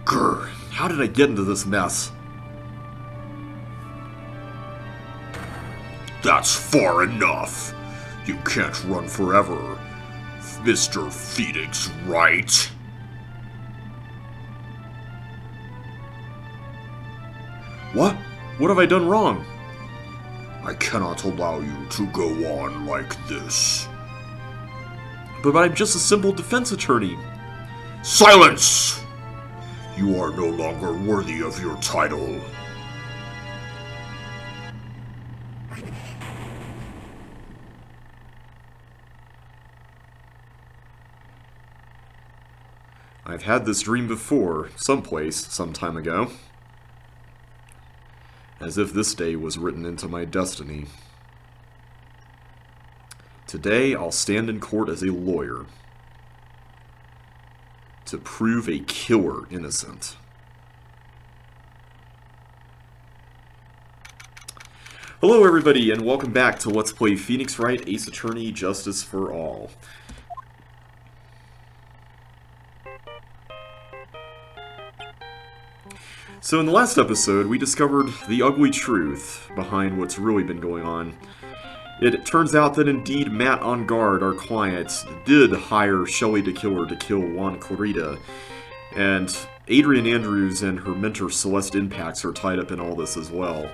Grr, how did I get into this mess? That's far enough. You can't run forever, Mr. Phoenix, right? What? What have I done wrong? I cannot allow you to go on like this. But I'm just a simple defense attorney. Silence! You are no longer worthy of your title. I've had this dream before, someplace, some time ago. As if this day was written into my destiny. Today, I'll stand in court as a lawyer to prove a killer innocent. Hello everybody, and welcome back to Let's Play Phoenix Wright Ace Attorney Justice for All. So in the last episode, we discovered the ugly truth behind what's really been going on. It turns out that indeed Matt on Guard, our client, did hire Shelley DeKiller to kill Juan Clarita, and Adrian Andrews and her mentor Celeste Impax are tied up in all this as well,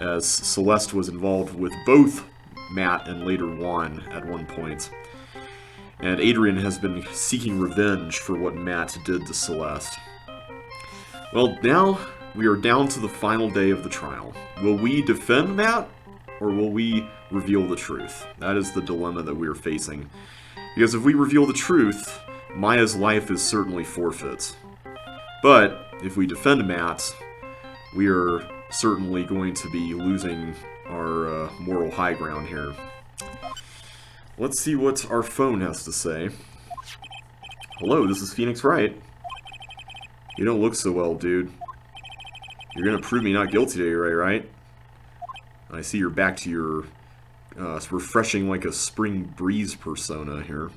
as Celeste was involved with both Matt and later Juan at one point. And Adrian has been seeking revenge for what Matt did to Celeste. Well, now we are down to the final day of the trial. Will we defend Matt, or will we reveal the truth? That is the dilemma that we are facing. Because if we reveal the truth, Maya's life is certainly forfeit. But if we defend Matt, we are certainly going to be losing our moral high ground here. Let's see what our phone has to say. Hello, this is Phoenix Wright. You don't look so well, dude. You're gonna prove me not guilty today, right? I see you're back to your refreshing like a spring breeze persona here.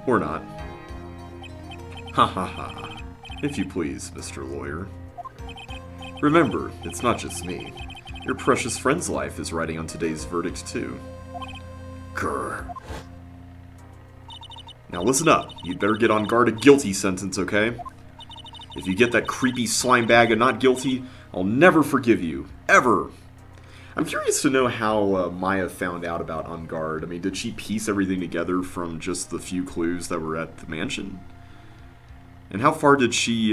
Or not. Ha ha ha. If you please, Mr. Lawyer. Remember, it's not just me. Your precious friend's life is riding on today's verdict, too. Grr. Now listen up, you'd better get on guard a guilty sentence, okay? If you get that creepy slime bag of not guilty, I'll never forgive you. Ever! I'm curious to know how Maya found out about On Guard. I mean, did she piece everything together from just the few clues that were at the mansion? And how far did she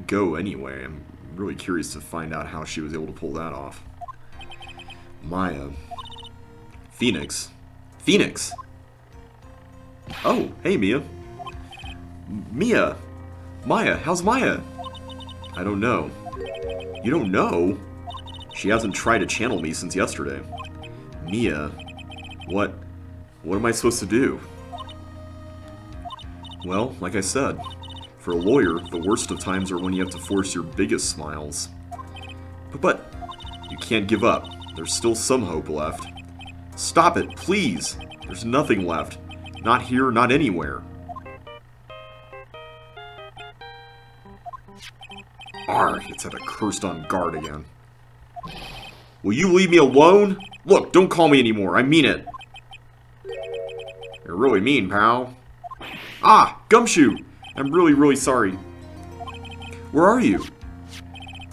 go anyway? I'm really curious to find out how she was able to pull that off. Maya. Phoenix. Phoenix! Oh, hey, Mia. Mia! Maya, how's Maya? I don't know. You don't know? She hasn't tried to channel me since yesterday. Mia, what am I supposed to do? Well, like I said, for a lawyer, the worst of times are when you have to force your biggest smiles. But you can't give up. There's still some hope left. Stop it, please! There's nothing left. Not here, not anywhere. Arrgh, it's at a cursed On Guard again. Will you leave me alone? Look, don't call me anymore, I mean it. You're really mean, pal. Ah, Gumshoe! I'm really sorry. Where are you?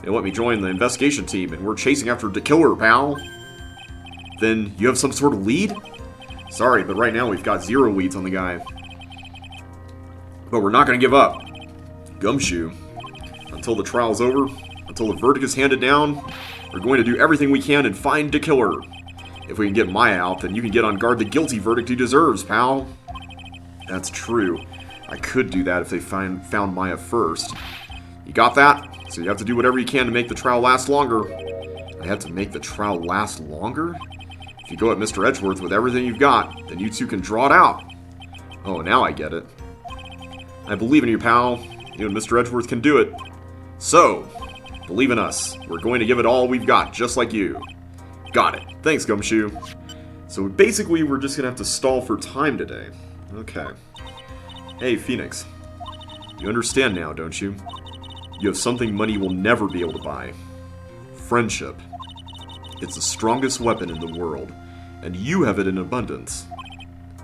They let me join the investigation team, and we're chasing after the killer, pal. Then you have some sort of lead? Sorry, but right now we've got 0 leads on the guy. But we're not going to give up. Gumshoe, until the trial's over, until the verdict is handed down, we're going to do everything we can and find the killer. If we can get Maya out, then you can get On Guard the guilty verdict he deserves, pal. That's true. I could do that if they found Maya first. You got that? So you have to do whatever you can to make the trial last longer. I have to make the trial last longer? If you go at Mr. Edgeworth with everything you've got, then you two can draw it out. Oh, now I get it. I believe in you, pal. You and Mr. Edgeworth can do it. So, believe in us. We're going to give it all we've got, just like you. Got it. Thanks, Gumshoe. So basically, we're just gonna have to stall for time today. Okay. Hey, Phoenix. You understand now, don't you? You have something money will never be able to buy. Friendship. It's the strongest weapon in the world, and you have it in abundance.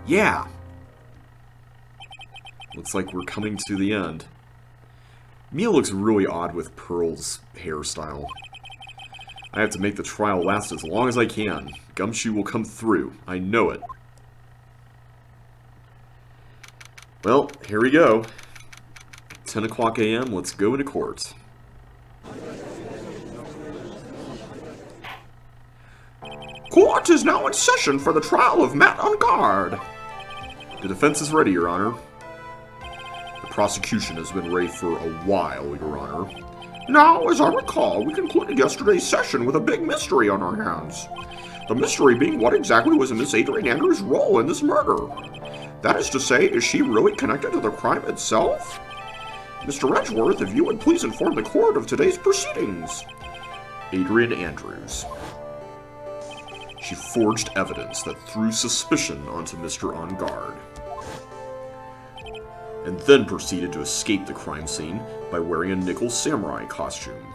Yeah! Looks like we're coming to the end. Mia looks really odd with Pearl's hairstyle. I have to make the trial last as long as I can. Gumshoe will come through. I know it. Well, here we go. 10 o'clock a.m., let's go into court. Court is now in session for the trial of Matt on guard. The defense is ready, Your Honor. The prosecution has been ready for a while, Your Honor. Now, as I recall, we concluded yesterday's session with a big mystery on our hands. The mystery being what exactly was Miss Adrian Andrews' role in this murder. That is to say, is she really connected to the crime itself? Mr. Edgeworth, if you would please inform the court of today's proceedings. Adrian Andrews. She forged evidence that threw suspicion onto Mr. On Guard, and then proceeded to escape the crime scene by wearing a nickel samurai costume.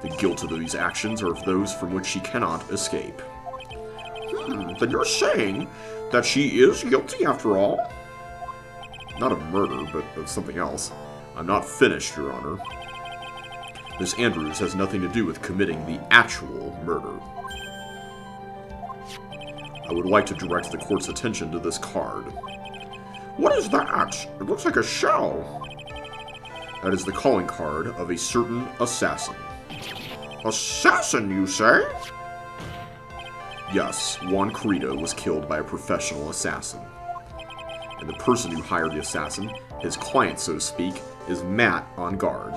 The guilt of these actions are those from which she cannot escape. Then you're saying that she is guilty after all? Not of murder, but of something else. I'm not finished, Your Honor. Miss Andrews has nothing to do with committing the actual murder. I would like to direct the court's attention to this card. What is that? It looks like a shell. That is the calling card of a certain assassin. Assassin, you say? Yes, Juan Carrito was killed by a professional assassin. And the person who hired the assassin, his client so to speak, is Matt On Guard.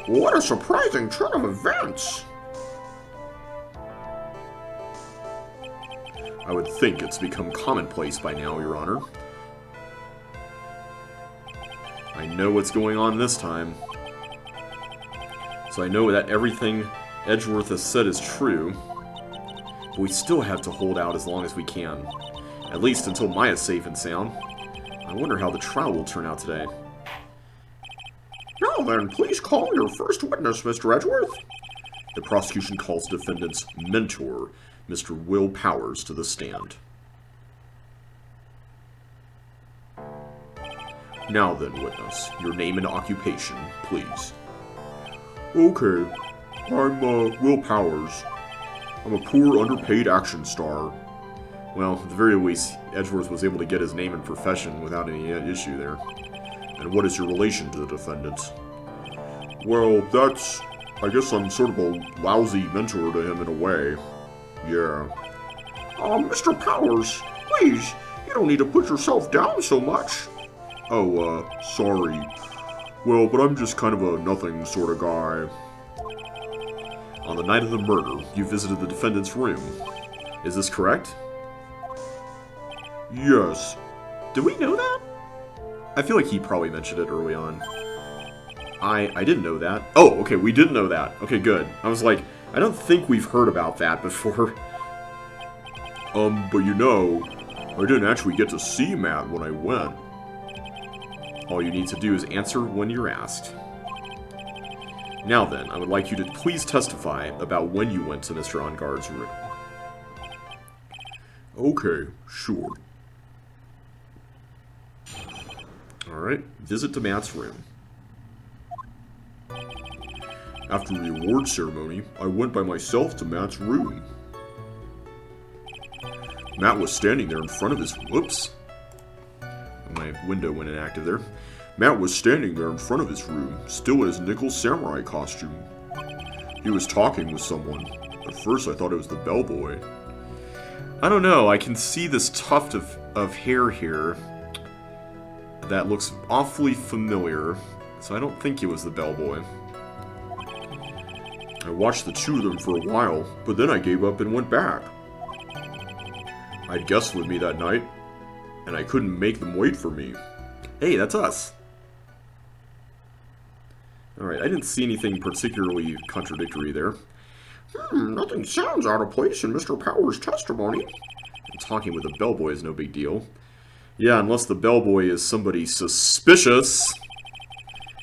What a surprising turn of events! I would think it's become commonplace by now, Your Honor. I know what's going on this time. So I know that everything Edgeworth has said is true, but we still have to hold out as long as we can. At least until Maya's safe and sound. I wonder how the trial will turn out today. Now then, please call your first witness, Mr. Edgeworth. The prosecution calls the defendant's mentor, Mr. Will Powers, to the stand. Now then, witness, your name and occupation, please. Okay, I'm Will Powers. I'm a poor, underpaid action star. Well, at the very least, Edgeworth was able to get his name and profession without any issue there. And what is your relation to the defendant? Well, I guess I'm sort of a lousy mentor to him in a way. Yeah. Mr. Powers, please, you don't need to put yourself down so much. Oh, sorry. Well, but I'm just kind of a nothing sort of guy. On the night of the murder, you visited the defendant's room. Is this correct? Yes. Did we know that? I feel like he probably mentioned it early on. I didn't know that. Oh, okay, we didn't know that. Okay, good. I was like, I don't think we've heard about that before. But you know, I didn't actually get to see Matt when I went. All you need to do is answer when you're asked. Now then, I would like you to please testify about when you went to Mr. On Guard's room. Okay, sure. Alright, visit to Matt's room. After the award ceremony, I went by myself to Matt's room. Matt was standing there in front of his... Whoops. My window went inactive there. Matt was standing there in front of his room, still in his nickel samurai costume. He was talking with someone. At first I thought it was the bellboy. I don't know, I can see this tuft of hair here that looks awfully familiar, so I don't think it was the bellboy. I watched the two of them for a while, but then I gave up and went back. I'd guests with me that night, and I couldn't make them wait for me. Hey, that's us. Alright, I didn't see anything particularly contradictory there. Nothing sounds out of place in Mr. Power's testimony. And talking with a bellboy is no big deal. Yeah, unless the bellboy is somebody suspicious.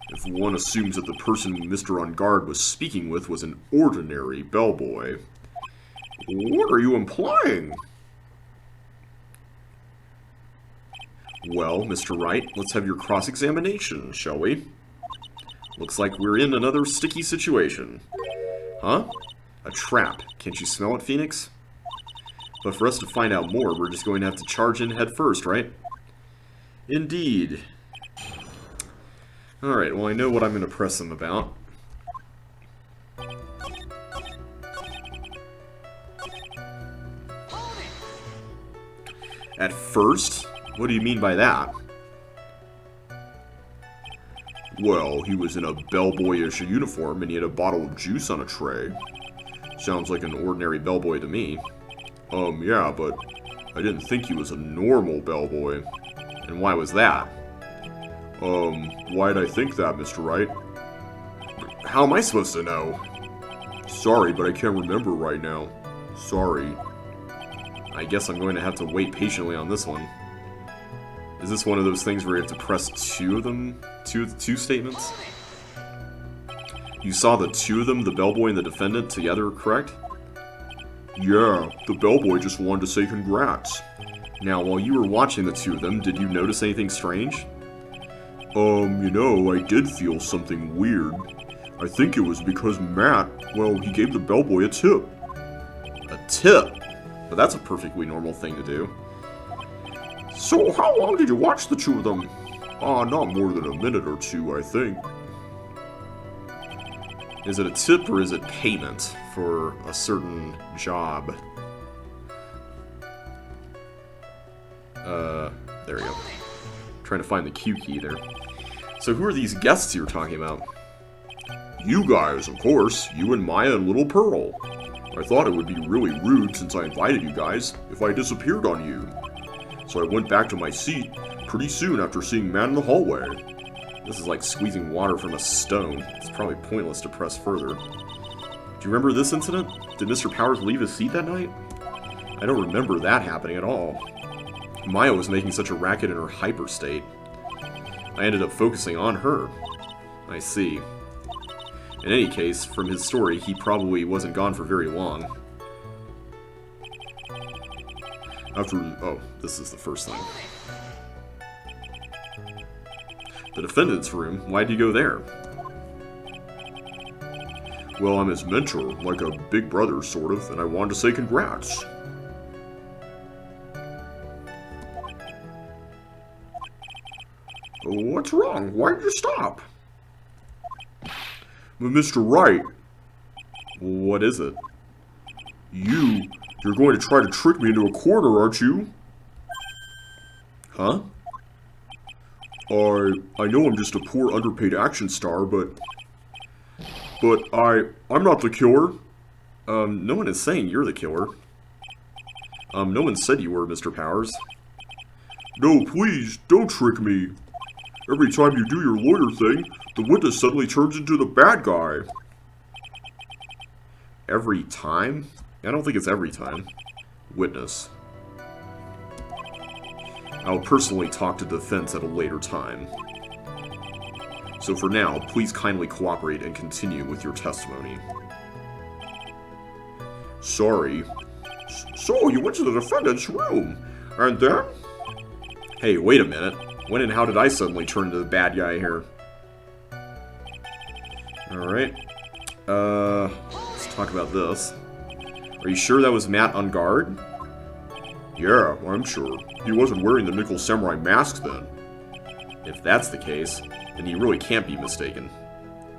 If one assumes that the person Mr. On Guard was speaking with was an ordinary bellboy. What are you implying? Well, Mr. Wright, let's have your cross-examination, shall we? Looks like we're in another sticky situation. Huh? A trap. Can't you smell it, Phoenix? But for us to find out more, we're just going to have to charge in head first, right? Indeed. Alright, well I know what I'm going to press him about. At first? What do you mean by that? Well, he was in a bellboyish uniform and he had a bottle of juice on a tray. Sounds like an ordinary bellboy to me. Yeah, but I didn't think he was a normal bellboy. And why was that? Why'd I think that, Mr. Wright? How am I supposed to know? Sorry, but I can't remember right now. Sorry. I guess I'm going to have to wait patiently on this one. Is this one of those things where you have to press two of them? Two statements? You saw the two of them, the bellboy and the defendant, together, correct? Yeah, the bellboy just wanted to say congrats. Now, while you were watching the two of them, did you notice anything strange? You know, I did feel something weird. I think it was because Matt, well, he gave the bellboy a tip. A tip? But that's a perfectly normal thing to do. So, how long did you watch the two of them? Not more than a minute or two, I think. Is it a tip or is it payment for a certain job? There we go. Trying to find the Q key there. So who are these guests you're talking about? You guys, of course. You and Maya and Little Pearl. I thought it would be really rude since I invited you guys if I disappeared on you. So I went back to my seat pretty soon after seeing Matt in the hallway. This is like squeezing water from a stone. It's probably pointless to press further. Do you remember this incident? Did Mr. Powers leave his seat that night? I don't remember that happening at all. Maya was making such a racket in her hyper state. I ended up focusing on her. I see. In any case, from his story, he probably wasn't gone for very long. Oh, this is the first thing. The defendant's room? Why'd you go there? Well, I'm his mentor, like a big brother, sort of, and I wanted to say congrats. What's wrong? Why did you stop? But Mr. Wright. What is it? You're going to try to trick me into a corner, aren't you? Huh? I know I'm just a poor underpaid action star, but I'm not the killer. No one is saying you're the killer. No one said you were, Mr. Powers. No, please, don't trick me. Every time you do your lawyer thing, the witness suddenly turns into the bad guy. Every time? I don't think it's every time. Witness. I'll personally talk to the defense at a later time. So for now, please kindly cooperate and continue with your testimony. Sorry. So, you went to the defendant's room, and then? Hey, wait a minute. When and how did I suddenly turn into the bad guy here? Alright. Let's talk about this. Are you sure that was Matt on guard? Yeah, I'm sure. He wasn't wearing the Nickel Samurai mask then. If that's the case, then he really can't be mistaken.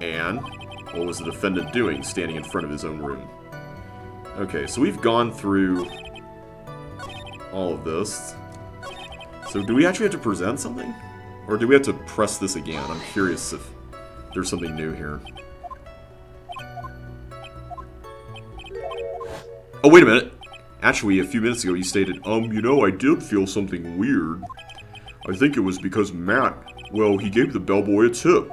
And what was the defendant doing standing in front of his own room? Okay, so we've gone through all of this. So do we actually have to present something? Or do we have to press this again? I'm curious if there's something new here. Oh, wait a minute. Actually, a few minutes ago you stated, you know, I did feel something weird. I think it was because Matt, well, he gave the bellboy a tip.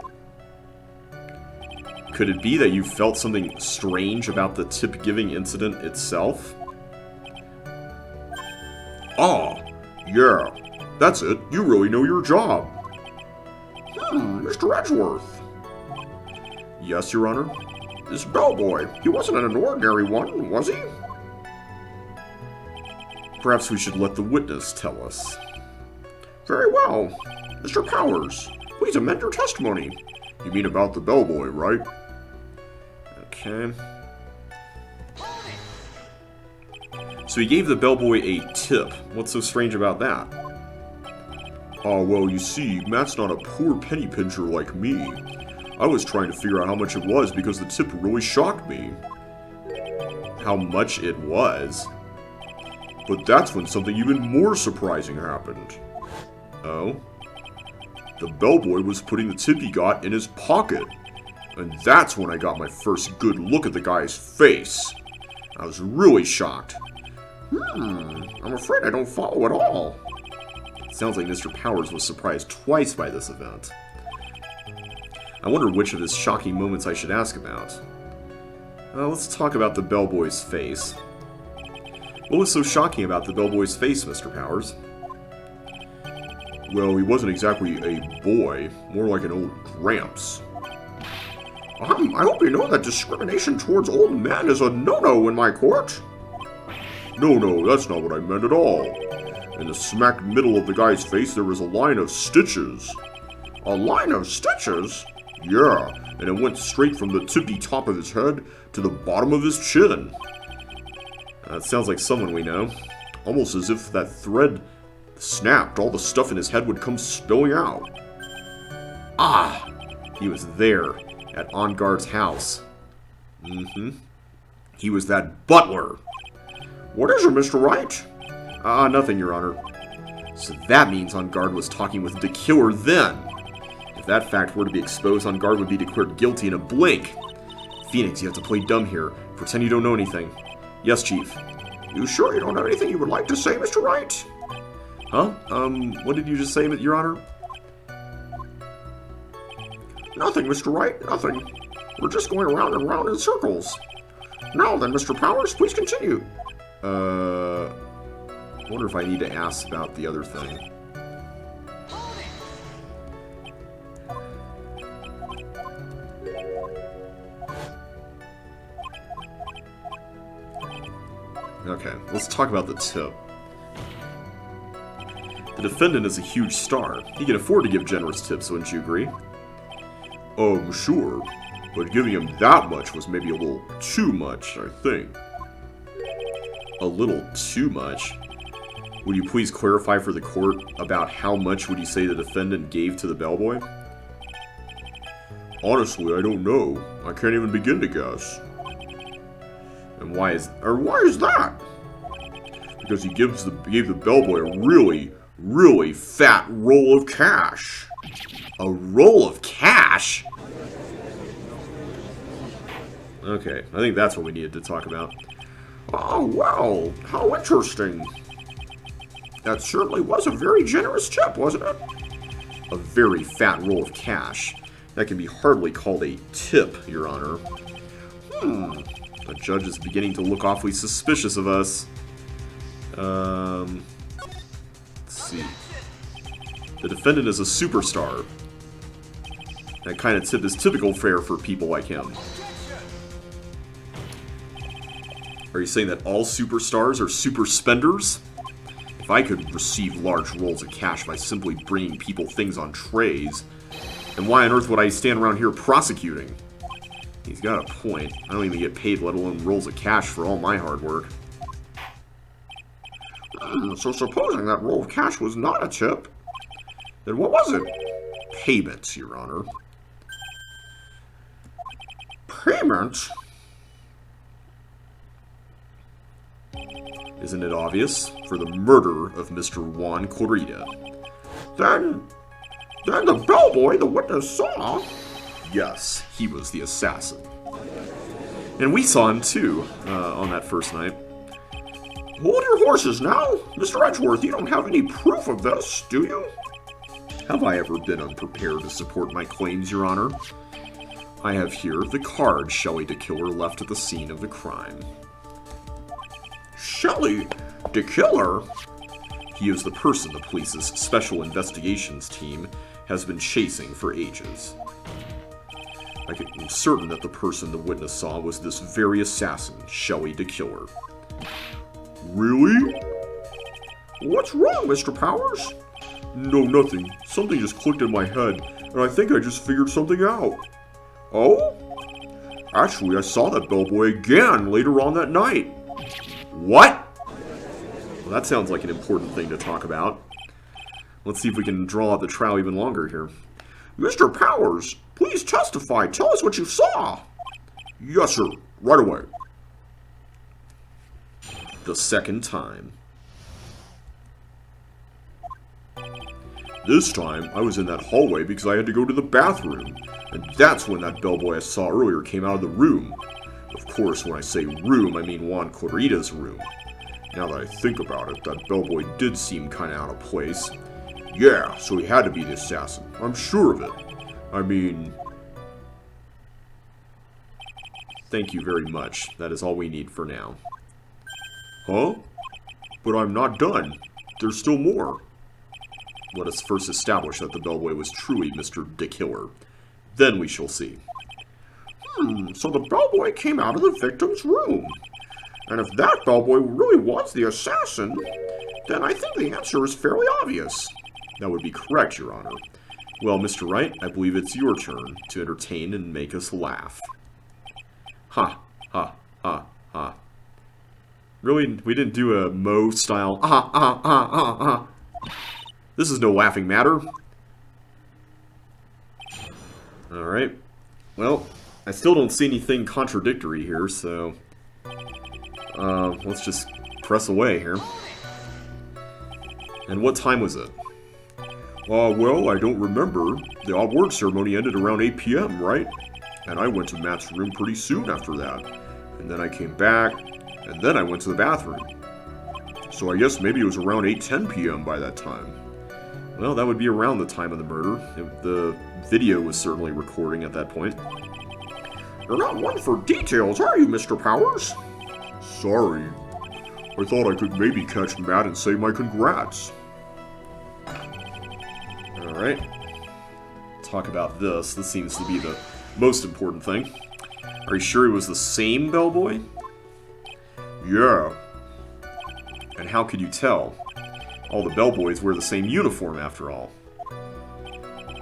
Could it be that you felt something strange about the tip-giving incident itself? Ah, yeah, that's it. You really know your job. Mr. Edgeworth. Yes, Your Honor? This bellboy, he wasn't an ordinary one, was he? Perhaps we should let the witness tell us. Very well. Mr. Powers, please amend your testimony. You mean about the bellboy, right? Okay. So he gave the bellboy a tip. What's so strange about that? Well, you see, Matt's not a poor penny pincher like me. I was trying to figure out how much it was because the tip really shocked me. How much it was? But that's when something even more surprising happened. Oh? The bellboy was putting the tip he got in his pocket. And that's when I got my first good look at the guy's face. I was really shocked. I'm afraid I don't follow at all. Sounds like Mr. Powers was surprised twice by this event. I wonder which of his shocking moments I should ask about. Let's talk about the bellboy's face. What was so shocking about the bellboy's face, Mr. Powers? Well, he wasn't exactly a boy, more like an old gramps. I hope you know that discrimination towards old men is a no-no in my court. No, that's not what I meant at all. In the smack middle of the guy's face, there was a line of stitches. A line of stitches? Yeah, and it went straight from the tippy top of his head to the bottom of his chin. That sounds like someone we know. Almost as if that thread snapped, all the stuff in his head would come spilling out. Ah! He was there, at On Guard's house. He was that butler. What is it, Mr. Wright? Nothing, Your Honor. So that means On Guard was talking with the killer then. If that fact were to be exposed, On Guard would be declared guilty in a blink. Phoenix, you have to play dumb here. Pretend you don't know anything. Yes, Chief. You sure you don't have anything you would like to say, Mr. Wright? Huh? What did you just say, Your Honor? Nothing, Mr. Wright, nothing. We're just going around and around in circles. Now then, Mr. Powers, please continue. I wonder if I need to ask about the other thing. Okay, let's talk about the tip. The defendant is a huge star. He can afford to give generous tips, wouldn't you agree? Sure. But giving him that much was maybe a little too much, I think. A little too much? Would you please clarify for the court about how much would you say the defendant gave to the bellboy? Honestly, I don't know. I can't even begin to guess. And why is that? Because he gave the bellboy a really, really fat roll of cash. A roll of cash? Okay, I think that's what we needed to talk about. Oh, wow. How interesting. That certainly was a very generous tip, wasn't it? A very fat roll of cash. That can be hardly called a tip, Your Honor. The judge is beginning to look awfully suspicious of us. Let's see. The defendant is a superstar. That kind of tip is typical fare for people like him. Are you saying that all superstars are super spenders? If I could receive large rolls of cash by simply bringing people things on trays, then why on earth would I stand around here prosecuting? He's got a point. I don't even get paid, let alone rolls of cash for all my hard work. So supposing that roll of cash was not a tip, then what was it? Payment, Your Honor. Payment? Isn't it obvious? For the murder of Mr. Juan Corrida. Then the bellboy the witness saw... Yes, he was the assassin. And we saw him too, on that first night. Hold your horses now. Mr. Edgeworth, you don't have any proof of this, do you? Have I ever been unprepared to support my claims, Your Honor? I have here the card Shelley DeKiller left at the scene of the crime. Shelley DeKiller? He is the person the police's special investigations team has been chasing for ages. I'm certain that the person the witness saw was this very assassin, Shelley DeKiller. Really? What's wrong, Mr. Powers? No, nothing. Something just clicked in my head, and I think I just figured something out. Oh? Actually, I saw that bellboy again later on that night. What? Well, that sounds like an important thing to talk about. Let's see if we can draw out the trial even longer here. Mr. Powers, please testify. Tell us what you saw. Yes, sir. Right away. The second time. This time, I was in that hallway because I had to go to the bathroom, and that's when that bellboy I saw earlier came out of the room. Of course, when I say room, I mean Juan Corrida's room. Now that I think about it, that bellboy did seem kinda out of place. Yeah, so he had to be the assassin. I'm sure of it. I mean... Thank you very much. That is all we need for now. Huh? But I'm not done. There's still more. Let us first establish that the bellboy was truly Mr. DeKiller. Then we shall see. So the bellboy came out of the victim's room. And if that bellboy really was the assassin, then I think the answer is fairly obvious. That would be correct, Your Honor. Well, Mr. Wright, I believe it's your turn to entertain and make us laugh. Ha, ha, ha, ha. Really? We didn't do a Moe-style This is no laughing matter. Alright. Well, I still don't see anything contradictory here, so... let's just press away here. And what time was it? Well, I don't remember. The award ceremony ended around 8 p.m., right? And I went to Matt's room pretty soon after that. And then I came back, and then I went to the bathroom. So I guess maybe it was around 8:10 p.m. by that time. Well, that would be around the time of the murder. The video was certainly recording at that point. You're not one for details, are you, Mr. Powers? Sorry. I thought I could maybe catch Matt and say my congrats. Alright. Talk about this. This seems to be the most important thing. Are you sure he was the same bellboy? Yeah. And how could you tell? All the bellboys wear the same uniform, after all.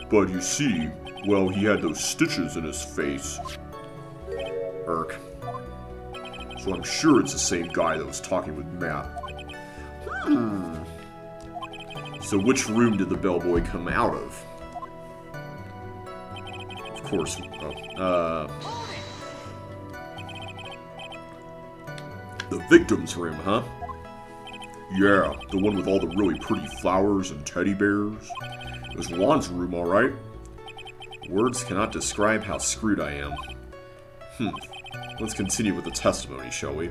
But you see, well, he had those stitches in his face. Irk. So I'm sure it's the same guy that was talking with Matt. So which room did the bellboy come out of? Of course. The victim's room, huh? Yeah, the one with all the really pretty flowers and teddy bears. It was Juan's room, alright. Words cannot describe how screwed I am. Let's continue with the testimony, shall we?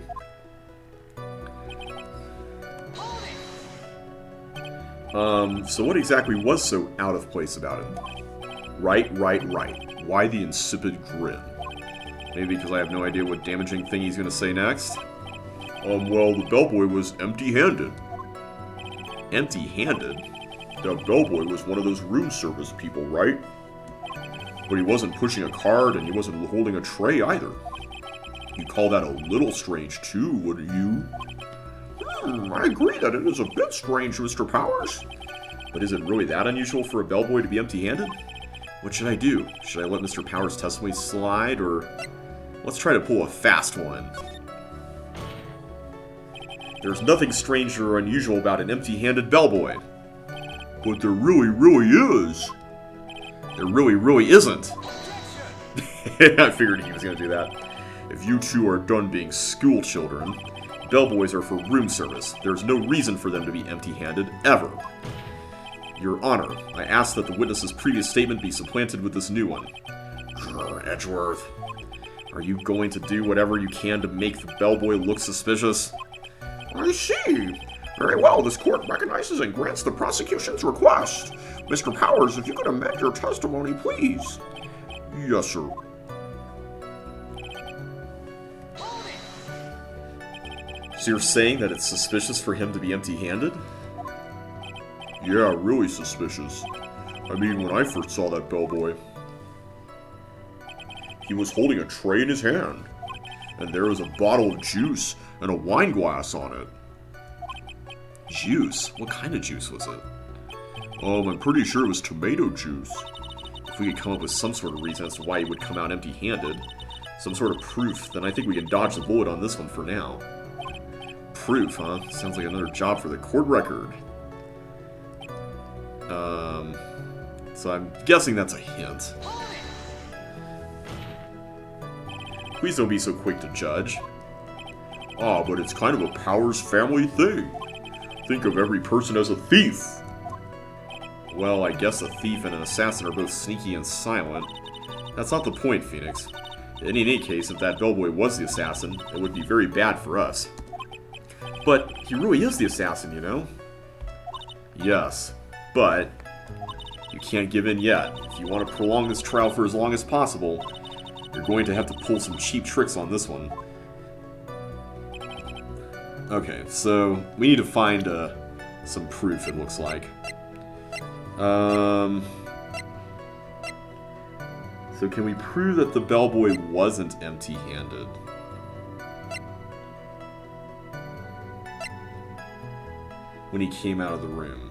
So what exactly was so out of place about it? Right. Why the insipid grin? Maybe because I have no idea what damaging thing he's gonna say next? Well, the bellboy was empty-handed. Empty-handed? That bellboy was one of those room service people, right? But he wasn't pushing a cart and he wasn't holding a tray either. You'd call that a little strange too, wouldn't you? I agree that it is a bit strange, Mr. Powers. But is it really that unusual for a bellboy to be empty-handed? What should I do? Should I let Mr. Powers' testimony slide, or... Let's try to pull a fast one. There's nothing strange or unusual about an empty-handed bellboy. But there really is. There really isn't. I figured he was going to do that. If you two are done being school children, bellboys are for room service. There's no reason for them to be empty-handed, ever. Your Honor, I ask that the witness's previous statement be supplanted with this new one. Edgeworth, are you going to do whatever you can to make the bellboy look suspicious? I see. Very well, this court recognizes and grants the prosecution's request. Mr. Powers, if you could amend your testimony, please. Yes, sir. So you're saying that it's suspicious for him to be empty-handed? Yeah, really suspicious. I mean, when I first saw that bellboy, he was holding a tray in his hand, and there was a bottle of juice and a wine glass on it. Juice? What kind of juice was it? I'm pretty sure it was tomato juice. If we could come up with some sort of reason as to why he would come out empty-handed, some sort of proof, then I think we can dodge the bullet on this one for now. Proof, huh? Sounds like another job for the court record. So I'm guessing that's a hint. Please don't be so quick to judge. But it's kind of a Powers family thing. Think of every person as a thief. Well, I guess a thief and an assassin are both sneaky and silent. That's not the point, Phoenix. In any case, if that bellboy was the assassin, it would be very bad for us. But he really is the assassin, you know? Yes, but you can't give in yet. If you want to prolong this trial for as long as possible, you're going to have to pull some cheap tricks on this one. Okay, so we need to find some proof, it looks like. So can we prove that the bellboy wasn't empty-handed? When he came out of the room.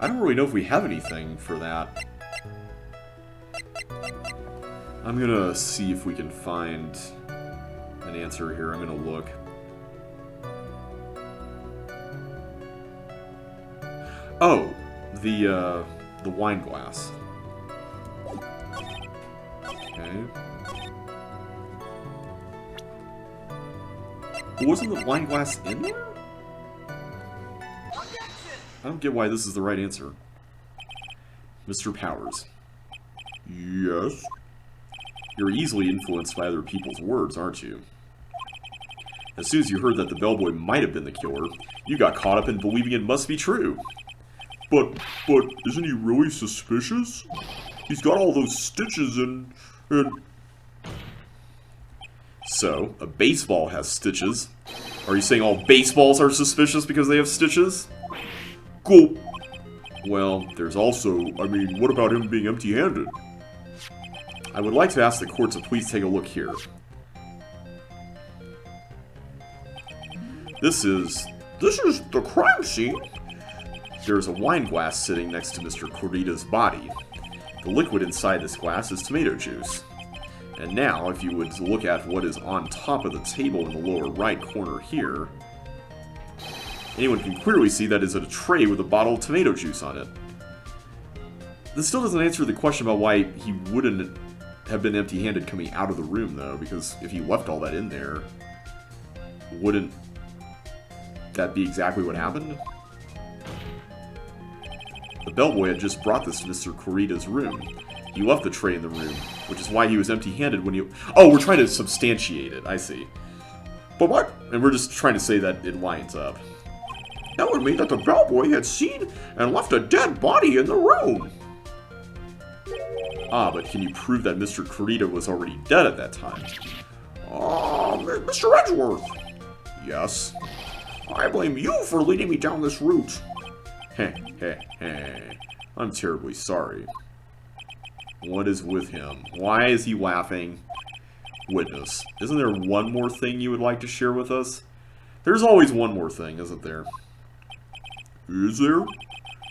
I don't really know if we have anything for that. I'm gonna see if we can find an answer here. I'm gonna look. Oh, the wine glass. Okay. But wasn't the wine glass in there? I don't get why this is the right answer. Mr. Powers. Yes? You're easily influenced by other people's words, aren't you? As soon as you heard that the bellboy might have been the killer, you got caught up in believing it must be true. But isn't he really suspicious? He's got all those stitches and... So, a baseball has stitches. Are you saying all baseballs are suspicious because they have stitches? Go. Well, there's also... I mean, what about him being empty-handed? I would like to ask the court to please take a look here. This is the crime scene. There's a wine glass sitting next to Mr. Corita's body. The liquid inside this glass is tomato juice. And now, if you would look at what is on top of the table in the lower right corner here, anyone can clearly see that is a tray with a bottle of tomato juice on it. This still doesn't answer the question about why he wouldn't have been empty-handed coming out of the room, though, because if he left all that in there, wouldn't that be exactly what happened? The bellboy had just brought this to Mr. Corita's room. He left the tray in the room, which is why he was empty-handed when he... Oh, we're trying to substantiate it, I see. But what? And we're just trying to say that it lines up. That would mean that the bellboy had seen and left a dead body in the room. Ah, but can you prove that Mr. Corita was already dead at that time? Mr. Edgeworth. Yes? I blame you for leading me down this route. Heh, heh, heh. I'm terribly sorry. What is with him? Why is he laughing? Witness, isn't there one more thing you would like to share with us? There's always one more thing, isn't there? Is there?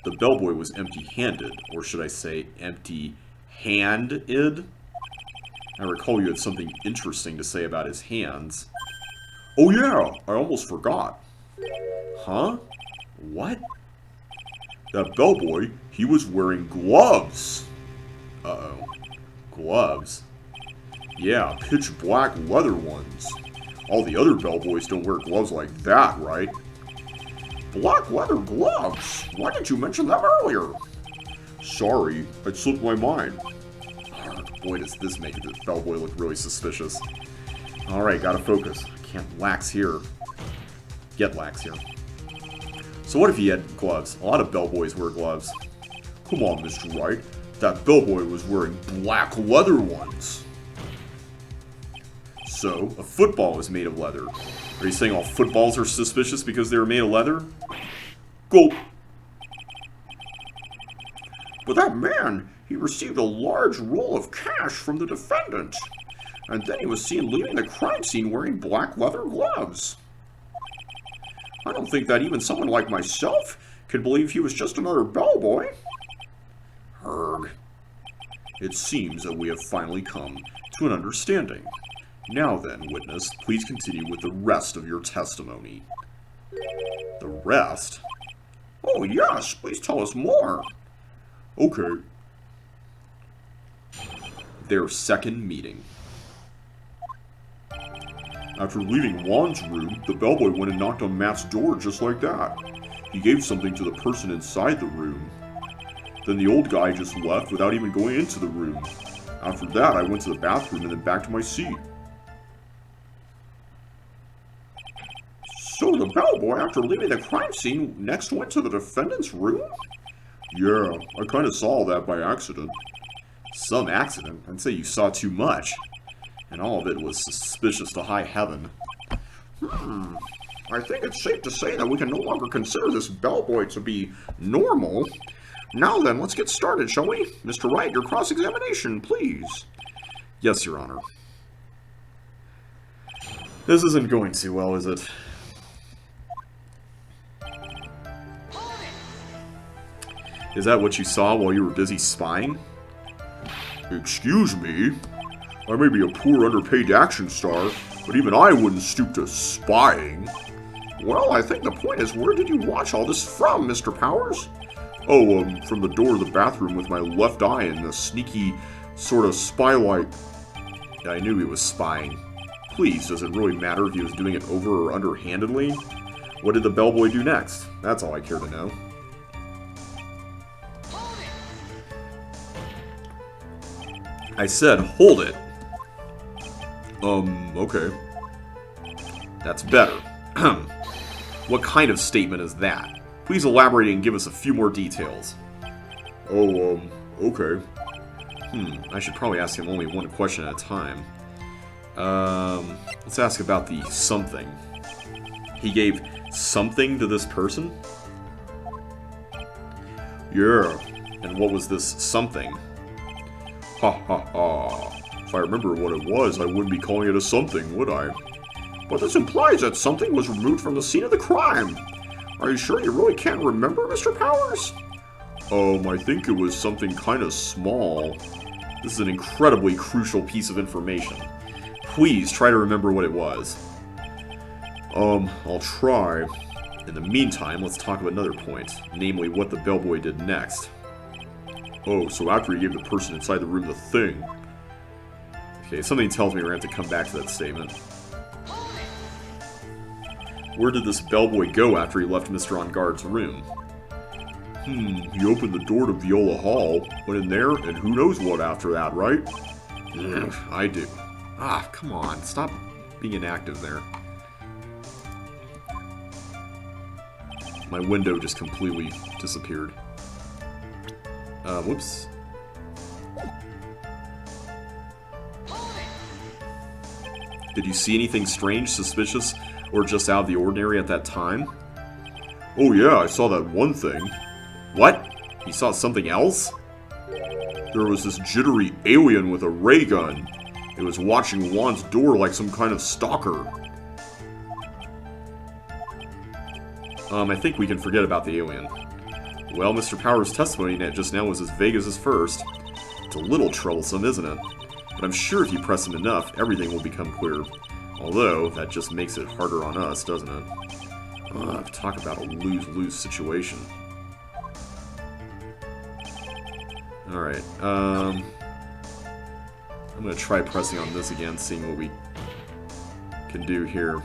The bellboy was empty-handed, or should I say empty-handed? I recall you had something interesting to say about his hands. Oh yeah, I almost forgot. Huh? What? That bellboy, he was wearing gloves. Uh-oh. Gloves? Yeah, pitch black leather ones. All the other bellboys don't wear gloves like that, right? Black leather gloves? Why didn't you mention them earlier? Sorry, it slipped my mind. Boy, does this make the bellboy look really suspicious. Alright, gotta focus. Can't lax here. Get lax here. So what if he had gloves? A lot of bellboys wear gloves. Come on, Mr. Wright. That bellboy was wearing black leather ones. So, a football is made of leather. Are you saying all footballs are suspicious because they were made of leather? Gulp. But that man, he received a large roll of cash from the defendant. And then he was seen leaving the crime scene wearing black leather gloves. I don't think that even someone like myself could believe he was just another bellboy. Herg. It seems that we have finally come to an understanding. Now then, witness, please continue with the rest of your testimony. The rest? Oh yes, please tell us more. Okay. Their second meeting. After leaving Juan's room, the bellboy went and knocked on Matt's door just like that. He gave something to the person inside the room. Then the old guy just left without even going into the room. After that, I went to the bathroom and then back to my seat. So the bellboy, after leaving the crime scene, next went to the defendant's room? Yeah, I kind of saw that by accident. Some accident? I'd say you saw too much. And all of it was suspicious to high heaven. I think it's safe to say that we can no longer consider this bellboy to be normal. Now then, let's get started, shall we? Mr. Wright, your cross-examination, please. Yes, Your Honor. This isn't going too well, is it? Is that what you saw while you were busy spying? Excuse me? I may be a poor underpaid action star, but even I wouldn't stoop to spying. Well, I think the point is, where did you watch all this from, Mr. Powers? Oh, from the door of the bathroom with my left eye and a sneaky sort of spy light. Yeah, I knew he was spying. Please, does it really matter if he was doing it over or underhandedly? What did the bellboy do next? That's all I care to know. I said, hold it. Okay. That's better. What kind of statement is that? Please elaborate and give us a few more details. Oh, okay. I should probably ask him only one question at a time. Let's ask about the something. He gave something to this person? Yeah. And what was this something? Ha ha ha. If I remember what it was, I wouldn't be calling it a something, would I? But this implies that something was removed from the scene of the crime. Are you sure you really can't remember, Mr. Powers? I think it was something kind of small. This is an incredibly crucial piece of information. Please try to remember what it was. I'll try. In the meantime, let's talk about another point, namely what the bellboy did next. Oh, so after he gave the person inside the room the thing. Okay, something tells me we're going to have to come back to that statement. Where did this bellboy go after he left Mr. On Guard's room? He opened the door to Viola Hall, went in there, and who knows what after that, right? I do. Come on, stop being inactive there. My window just completely disappeared. Whoops. Did you see anything strange, suspicious, or just out of the ordinary at that time? Oh yeah, I saw that one thing. What? You saw something else? There was this jittery alien with a ray gun. It was watching Juan's door like some kind of stalker. I think we can forget about the alien. Well, Mr. Powers' testimony just now was as vague as his first. It's a little troublesome, isn't it? But I'm sure if you press him enough, everything will become clear. Although, that just makes it harder on us, doesn't it? Talk about a lose-lose situation. Alright, I'm gonna try pressing on this again, seeing what we can do here.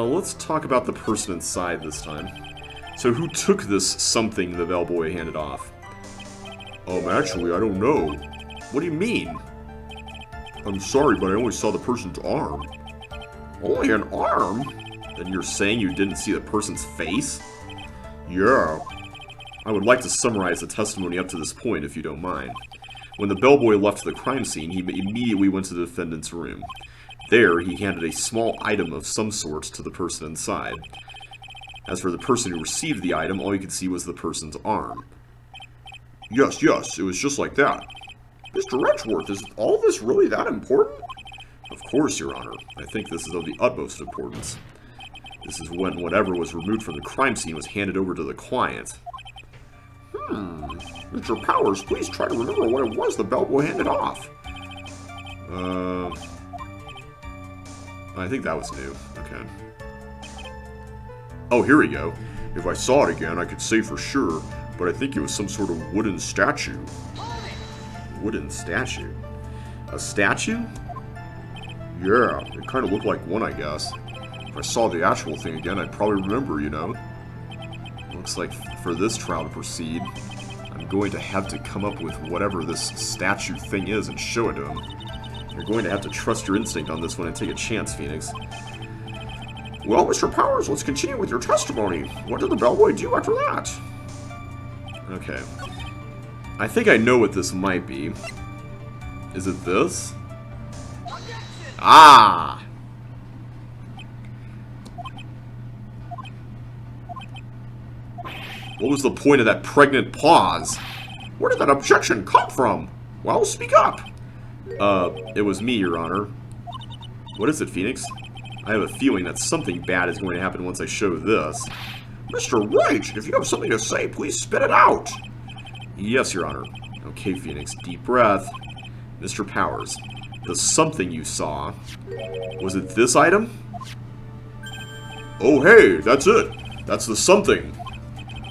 Let's talk about the person inside this time. So who took this something the bellboy handed off? Actually, I don't know. What do you mean? I'm sorry, but I only saw the person's arm. Only an arm? And you're saying you didn't see the person's face? Yeah. I would like to summarize the testimony up to this point, if you don't mind. When the bellboy left the crime scene, he immediately went to the defendant's room. There, he handed a small item of some sort to the person inside. As for the person who received the item, all you could see was the person's arm. Yes, it was just like that. Mr. Edgeworth, is all this really that important? Of course, Your Honor. I think this is of the utmost importance. This is when whatever was removed from the crime scene was handed over to the client. Mr. Powers, please try to remember what it was the bellboy handed off. I think that was new. Okay. Oh, here we go. If I saw it again, I could say for sure, but I think it was some sort of wooden statue. Wooden statue? A statue? Yeah, it kind of looked like one, I guess. If I saw the actual thing again, I'd probably remember, you know. Looks like for this trial to proceed, I'm going to have to come up with whatever this statue thing is and show it to him. You're going to have to trust your instinct on this one and take a chance, Phoenix. Well, Mr. Powers, let's continue with your testimony. What did the bellboy do after that? Okay. I think I know what this might be. Is it this? Ah! What was the point of that pregnant pause? Where did that objection come from? Well, speak up. It was me, Your Honor. What is it, Phoenix? I have a feeling that something bad is going to happen once I show this. Mr. Wright, if you have something to say, please spit it out. Yes, Your Honor. Okay, Phoenix, deep breath. Mr. Powers, the something you saw, was it this item? Oh, hey, that's it. That's the something.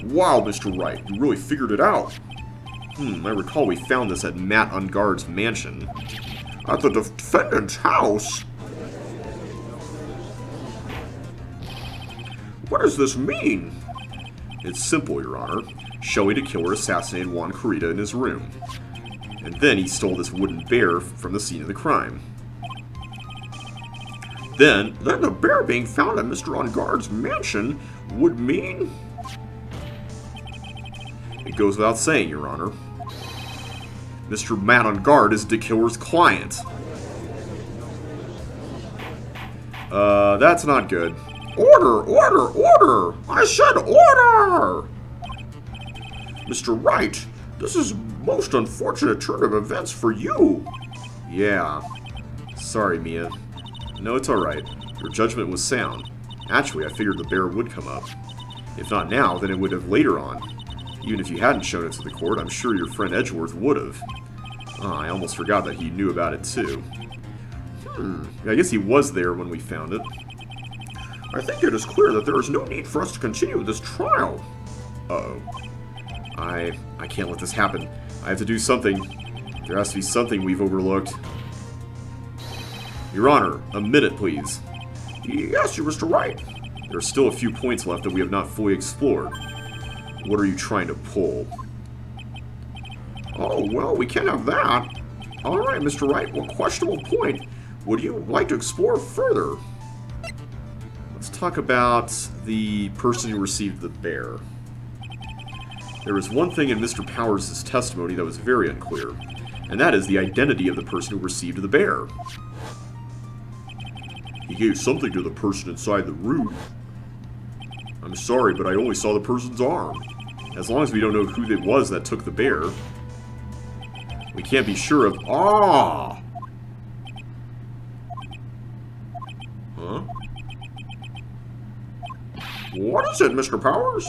Wow, Mr. Wright, you really figured it out. I recall we found this at Matt Ungard's mansion. At the defendant's house? What does this mean? It's simple, Your Honor. Shelley the killer assassinated Juan Corrida in his room. And then he stole this wooden bear from the scene of the crime. Then the bear being found at Mr. Ungard's mansion would mean... It goes without saying, Your Honor. Mr. Matt Ungard is the killer's client. That's not good. Order! I said order! Mr. Wright, this is a most unfortunate turn of events for you. Yeah. Sorry, Mia. No, it's alright. Your judgment was sound. Actually, I figured the bear would come up. If not now, then it would have later on. Even if you hadn't shown it to the court, I'm sure your friend Edgeworth would have. I almost forgot that he knew about it too. I guess he was there when we found it. I think it is clear that there is no need for us to continue this trial. Uh-oh. I can't let this happen. I have to do something. There has to be something we've overlooked. Your Honor, a minute, please. Yes, Mr. Wright. There are still a few points left that we have not fully explored. What are you trying to pull? Oh, well, we can't have that. Alright, Mr. Wright, what questionable point would you like to explore further? Let's talk about the person who received the bear. There was one thing in Mr. Powers' testimony that was very unclear, and that is the identity of the person who received the bear. He gave something to the person inside the room. I'm sorry, but I only saw the person's arm. As long as we don't know who it was that took the bear, we can't be sure of... Ah! Huh? What is it, Mr. Powers?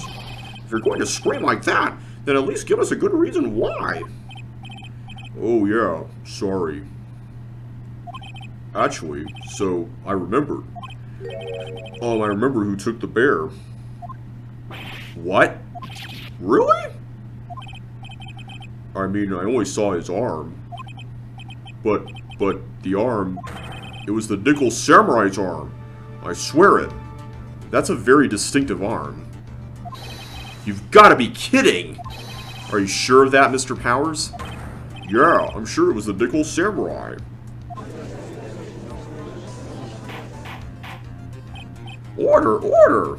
If you're going to scream like that, then at least give us a good reason why. Oh yeah, sorry. Actually, so I remembered. I remember who took the bear. What? Really? I mean, I only saw his arm. But the arm, it was the Nickel Samurai's arm. I swear it. That's a very distinctive arm. You've got to be kidding! Are you sure of that, Mr. Powers? Yeah, I'm sure it was the Nickel Samurai. Order, order!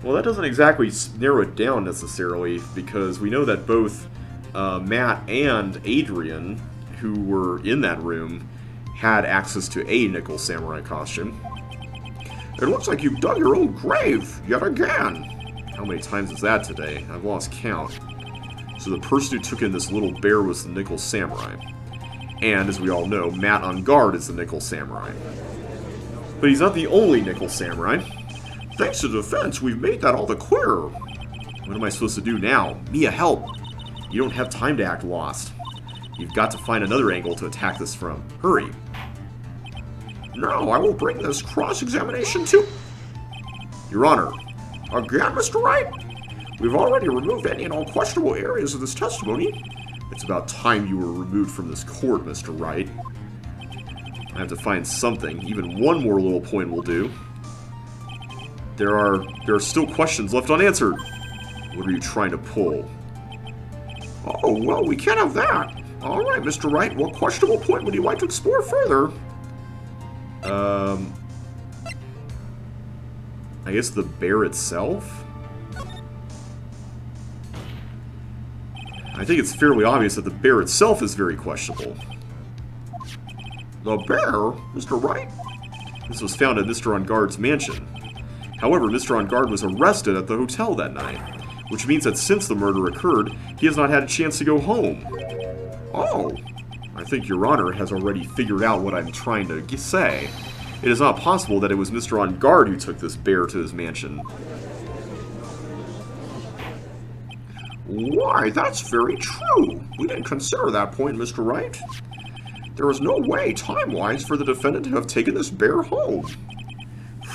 Well, that doesn't exactly narrow it down necessarily, because we know that both Matt and Adrian, who were in that room, had access to a nickel samurai costume. It looks like you've dug your own grave, yet again. How many times is that today? I've lost count. So the person who took in this little bear was the nickel samurai. And, as we all know, Matt on guard is the nickel samurai. But he's not the only nickel samurai. Thanks to the defense, we've made that all the clearer. What am I supposed to do now? Mia, help! You don't have time to act lost. You've got to find another angle to attack this from. Hurry! Now I will bring this cross-examination to... Your Honor. Again, Mr. Wright? We've already removed any and all questionable areas of this testimony. It's about time you were removed from this court, Mr. Wright. I have to find something. Even one more little point will do. There are still questions left unanswered. What are you trying to pull? Oh, well, we can't have that. All right, Mr. Wright, what questionable point would you like to explore further? I guess the bear itself? I think it's fairly obvious that the bear itself is very questionable. The bear? Mr. Wright? This was found at Mr. On Guard's mansion. However, Mr. On Guard was arrested at the hotel that night, which means that since the murder occurred, he has not had a chance to go home. Oh. I think Your Honor has already figured out what I'm trying to say. It is not possible that it was Mr. On Guard who took this bear to his mansion. Why, that's very true. We didn't consider that point, Mr. Wright. There was no way, time-wise, for the defendant to have taken this bear home.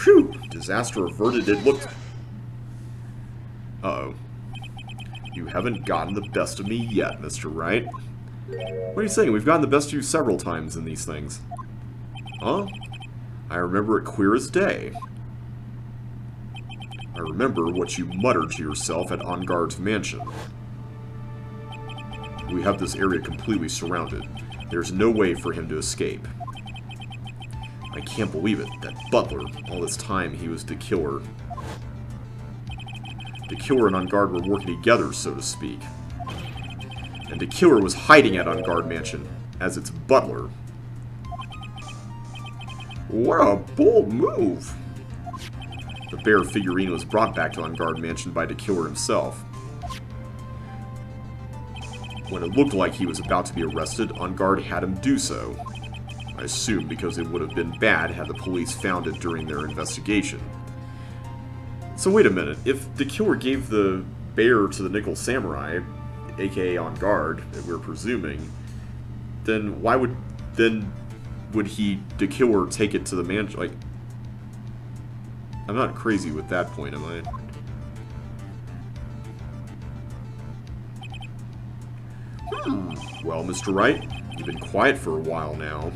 Phew! Disaster averted. It looked... Uh-oh. You haven't gotten the best of me yet, Mr. Wright. What are you saying? We've gotten the best of you several times in these things. Huh? I remember it clear as day. I remember what you muttered to yourself at On Guard's mansion. We have this area completely surrounded. There's no way for him to escape. I can't believe it. That butler, all this time he was the killer. The killer and On Guard were working together, so to speak. And the killer was hiding at On Guard Mansion as its butler. What a bold move! The bear figurine was brought back to On Guard Mansion by the killer himself. When it looked like he was about to be arrested, On Guard had him do so. I assume because it would have been bad had the police found it during their investigation. So wait a minute, if the killer gave the bear to the Nickel Samurai, aka On Guard, that we're presuming, then why would the killer take it to the mansion? Like, I'm not crazy with that point, am I? Well, Mr. Wright, you've been quiet for a while now.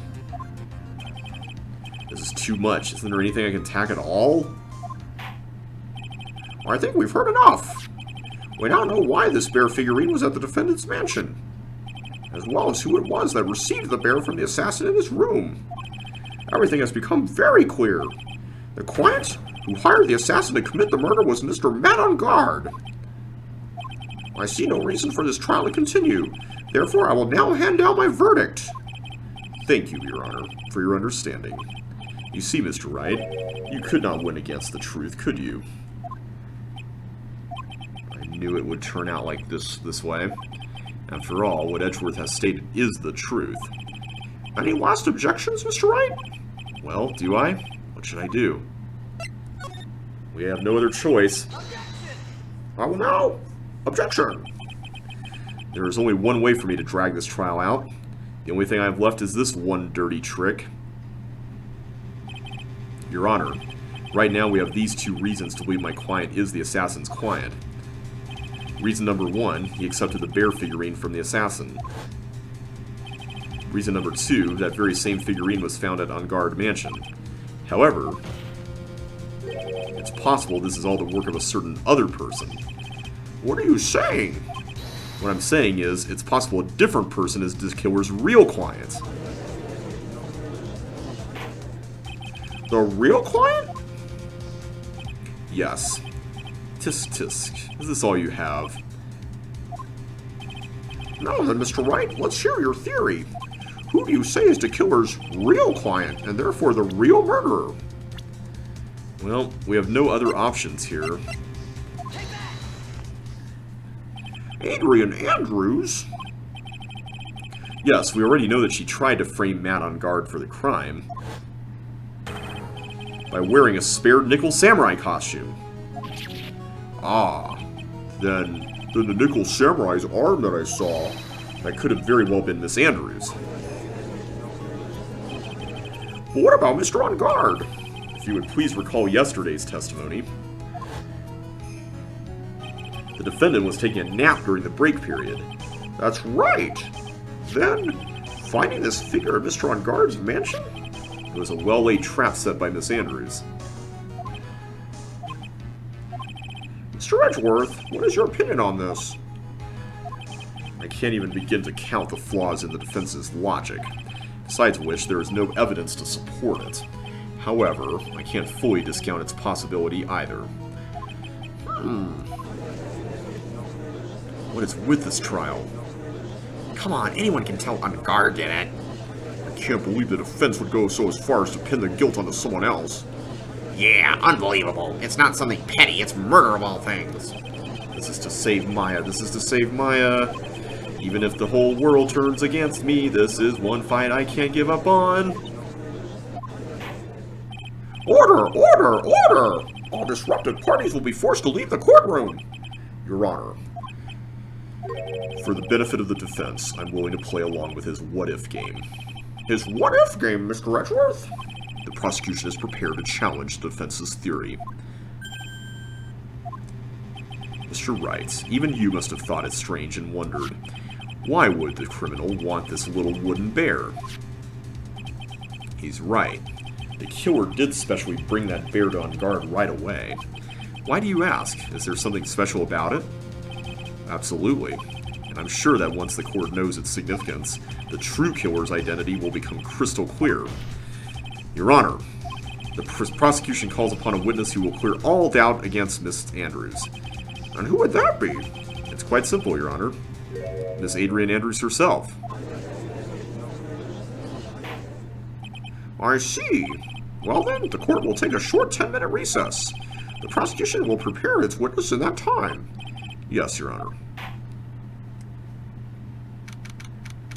This is too much. Isn't there anything I can tack at all? I think we've heard enough. We now know why this bear figurine was at the defendant's mansion, as well as who it was that received the bear from the assassin in his room. Everything has become very clear. The client who hired the assassin to commit the murder was Mr. Matt On Guard. I see no reason for this trial to continue. Therefore, I will now hand down my verdict. Thank you, Your Honor, for your understanding. You see, Mr. Wright, you could not win against the truth, could you? I knew it would turn out like this way. After all, what Edgeworth has stated is the truth. Any last objections, Mr. Wright? Well, do I? What should I do? We have no other choice. I will now. Objection! There is only one way for me to drag this trial out. The only thing I have left is this one dirty trick. Your Honor, right now we have these two reasons to believe my client is the assassin's client. Reason number one, he accepted the bear figurine from the assassin. Reason number two, that very same figurine was found at On Guard Mansion. However, it's possible this is all the work of a certain other person. What are you saying? What I'm saying is, it's possible a different person is this killer's real client. The real client? Yes. Tisk tisk. Is this all you have? Now then, Mr. Wright, let's hear your theory. Who do you say is the killer's real client, and therefore the real murderer? Well, we have no other options here. Adrian Andrews? Yes, we already know that she tried to frame Matt on guard for the crime by wearing a spared nickel samurai costume. Ah, then the nickel samurai's arm that I saw. That could have very well been Miss Andrews. But what about Mr. On Guard? If you would please recall yesterday's testimony, the defendant was taking a nap during the break period. That's right. Then, finding this figure at Mr. On Guard's mansion? It was a well-laid trap set by Miss Andrews. Mr. Edgeworth, what is your opinion on this? I can't even begin to count the flaws in the defense's logic, besides which there is no evidence to support it. However, I can't fully discount its possibility either. What is with this trial? Come on, anyone can tell On Guard did it. I can't believe the defense would go so as far as to pin the guilt onto someone else. Yeah, unbelievable. It's not something petty, it's murder of all things. This is to save Maya. This is to save Maya. Even if the whole world turns against me, this is one fight I can't give up on. Order! Order! Order! All disruptive parties will be forced to leave the courtroom. Your Honor, for the benefit of the defense, I'm willing to play along with his what-if game. His what-if game, Mr. Edgeworth? The prosecution is prepared to challenge the defense's theory. Mr. Wright, even you must have thought it strange and wondered, why would the criminal want this little wooden bear? He's right. The killer did specially bring that bear to On Guard right away. Why do you ask? Is there something special about it? Absolutely. And I'm sure that once the court knows its significance, the true killer's identity will become crystal clear. Your Honor, the prosecution calls upon a witness who will clear all doubt against Miss Andrews. And who would that be? It's quite simple, Your Honor. Miss Adrian Andrews herself. I see. Well then, the court will take a short 10-minute recess. The prosecution will prepare its witness in that time. Yes, Your Honor.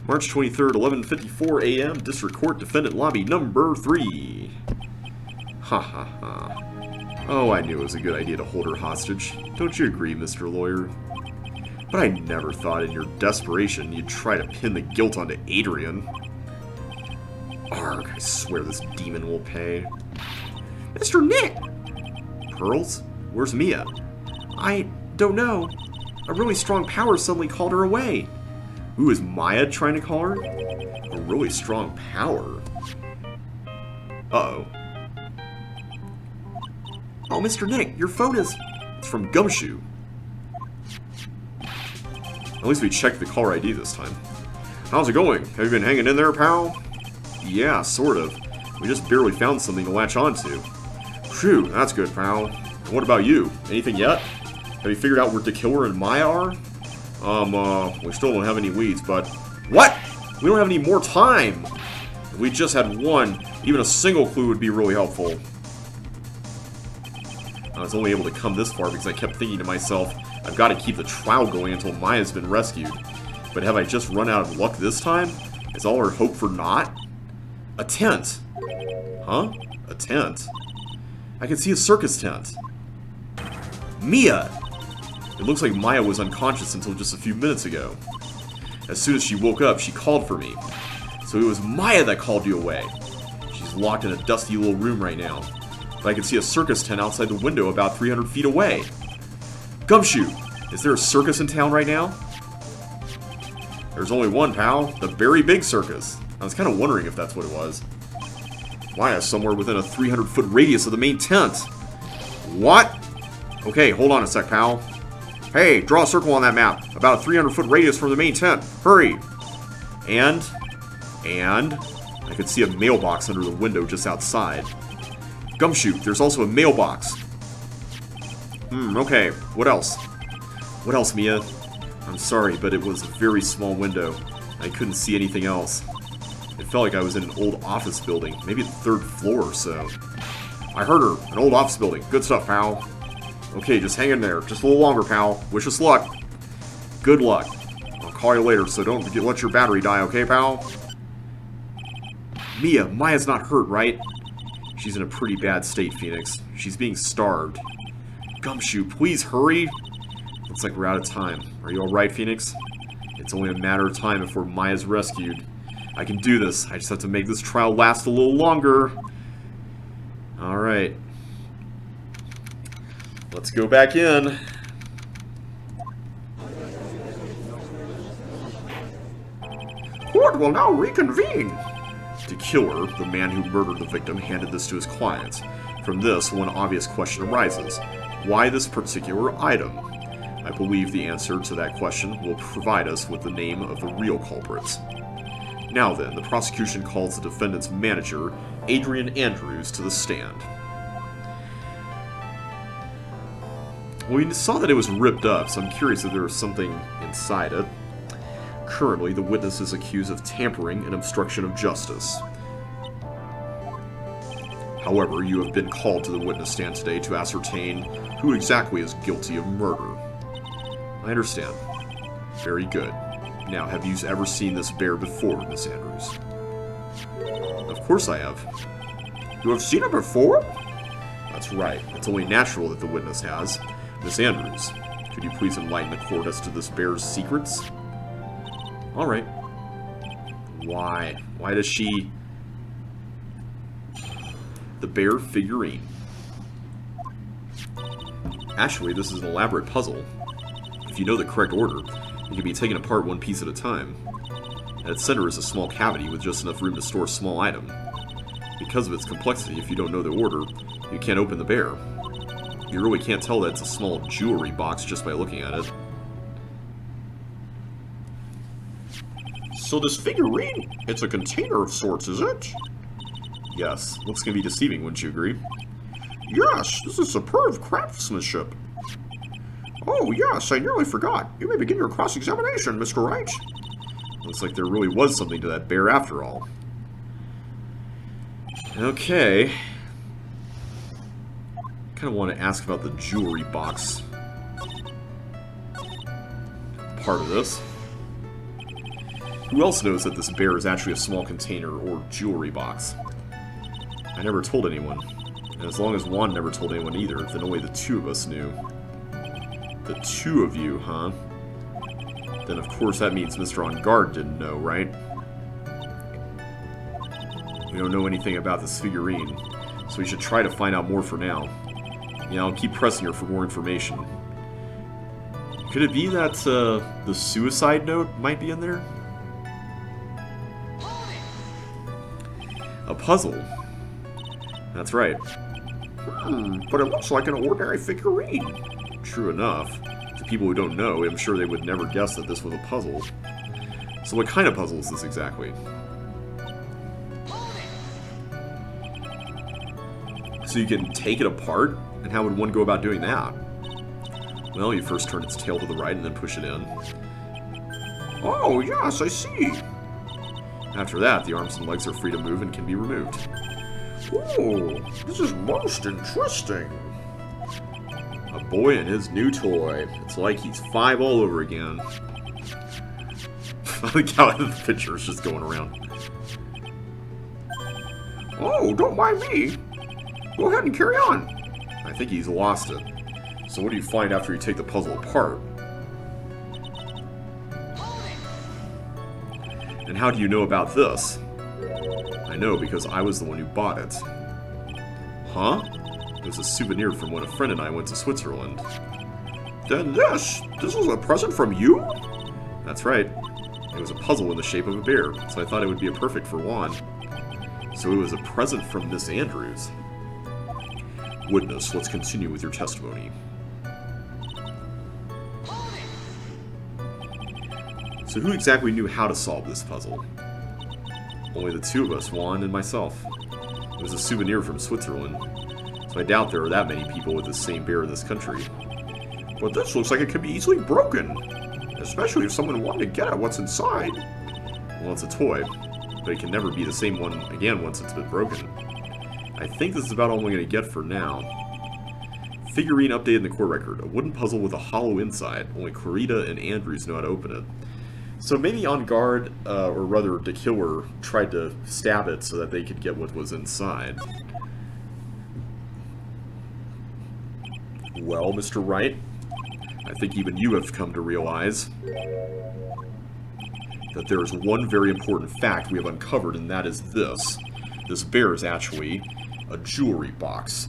March 23rd, 11:54 a.m., District Court, Defendant Lobby Number 3. Ha ha ha. Oh, I knew it was a good idea to hold her hostage. Don't you agree, Mr. Lawyer? But I never thought in your desperation you'd try to pin the guilt onto Adrian. Arg, I swear this demon will pay. Mr. Nick! Pearls? Where's Mia? I don't know. A really strong power suddenly called her away. Ooh, is Maya trying to call her? A really strong power. Uh-oh. Oh, Mr. Nick, your phone is... It's from Gumshoe. At least we checked the caller ID this time. How's it going? Have you been hanging in there, pal? Yeah, sort of. We just barely found something to latch onto. Phew, that's good, pal. And what about you? Anything yet? Have you figured out where the killer and Maya are? We still don't have any leads, but... What? We don't have any more time! If we just had one, even a single clue would be really helpful. I was only able to come this far because I kept thinking to myself, I've got to keep the trial going until Maya's been rescued. But have I just run out of luck this time? Is all our hope for naught? A tent. Huh? A tent? I can see a circus tent. Mia! It looks like Maya was unconscious until just a few minutes ago. As soon as she woke up, she called for me. So it was Maya that called you away. She's locked in a dusty little room right now. But I can see a circus tent outside the window about 300 feet away. Gumshoe! Is there a circus in town right now? There's only one, pal. The very big circus. I was kind of wondering if that's what it was. Maya's somewhere within a 300-foot radius of the main tent. What? Okay, hold on a sec, pal. Hey, draw a circle on that map. About a 300-foot radius from the main tent. Hurry! And I could see a mailbox under the window just outside. Gumshoe, there's also a mailbox. Okay. What else? What else, Mia? I'm sorry, but it was a very small window. I couldn't see anything else. It felt like I was in an old office building, maybe the 3rd floor or so. I heard her. An old office building. Good stuff, pal. Okay, just hang in there. Just a little longer, pal. Wish us luck. Good luck. I'll call you later, so don't let your battery die, okay, pal? Mia, Maya's not hurt, right? She's in a pretty bad state, Phoenix. She's being starved. Gumshoe, please hurry! Looks like we're out of time. Are you alright, Phoenix? It's only a matter of time before Maya's rescued. I can do this. I just have to make this trial last a little longer. Alright. Let's go back in. Court will now reconvene. The killer, the man who murdered the victim, handed this to his client. From this, one obvious question arises. Why this particular item? I believe the answer to that question will provide us with the name of the real culprits. Now then, the prosecution calls the defendant's manager, Adrian Andrews, to the stand. We saw that it was ripped up, so I'm curious if there was something inside it. Currently, the witness is accused of tampering and obstruction of justice. However, you have been called to the witness stand today to ascertain who exactly is guilty of murder. I understand. Very good. Now, have you ever seen this bear before, Miss Andrews? Of course I have. You have seen it before? That's right. It's only natural that the witness has. Miss Andrews, could you please enlighten the court as to this bear's secrets? Alright. Why? Why does she... The bear figurine. Actually, this is an elaborate puzzle. If you know the correct order, it can be taken apart one piece at a time. At its center is a small cavity with just enough room to store a small item. Because of its complexity, if you don't know the order, you can't open the bear. You really can't tell that it's a small jewelry box just by looking at it. So this figurine, it's a container of sorts, is it? Yes, looks can be deceiving, wouldn't you agree? Yes, this is superb craftsmanship. Oh, yes, I nearly forgot. You may begin your cross-examination, Mr. Wright. Looks like there really was something to that bear after all. Okay. Kind of want to ask about the jewelry box part of this. Who else knows that this bear is actually a small container or jewelry box? I never told anyone. And as long as Juan never told anyone either, then only the two of us knew. The two of you, huh? Then of course that means Mr. On Guard didn't know, right? We don't know anything about this figurine, so we should try to find out more for now. Yeah, I'll keep pressing her for more information. Could it be that the suicide note might be in there? A puzzle. That's right. But it looks like an ordinary figurine. True enough. To people who don't know, I'm sure they would never guess that this was a puzzle. So what kind of puzzle is this exactly? So you can take it apart? And how would one go about doing that? Well, you first turn its tail to the right and then push it in. Oh, yes, I see. After that, the arms and legs are free to move and can be removed. Ooh, this is most interesting. A boy and his new toy. It's like he's 5 all over again. I like how the picture is just going around. Oh, don't mind me. Go ahead and carry on. I think he's lost it. So what do you find after you take the puzzle apart? And how do you know about this? I know because I was the one who bought it. Huh? It was a souvenir from when a friend and I went to Switzerland. Then this was a present from you? That's right. It was a puzzle in the shape of a bear, so I thought it would be a perfect for Juan. So it was a present from Miss Andrews. Witness, let's continue with your testimony. So who exactly knew how to solve this puzzle? Only the two of us, Juan and myself. It was a souvenir from Switzerland. So I doubt there are that many people with the same bear in this country. But this looks like it could be easily broken. Especially if someone wanted to get at what's inside. Well, it's a toy, but it can never be the same one again once it's been broken. I think this is about all I'm going to get for now. Figurine updated in the core record. A wooden puzzle with a hollow inside. Only Clarita and Andrews know how to open it. So maybe On Guard, or rather the killer, tried to stab it so that they could get what was inside. Well, Mr. Wright, I think even you have come to realize that there is one very important fact we have uncovered, and that is this. This bear is actually a jewelry box.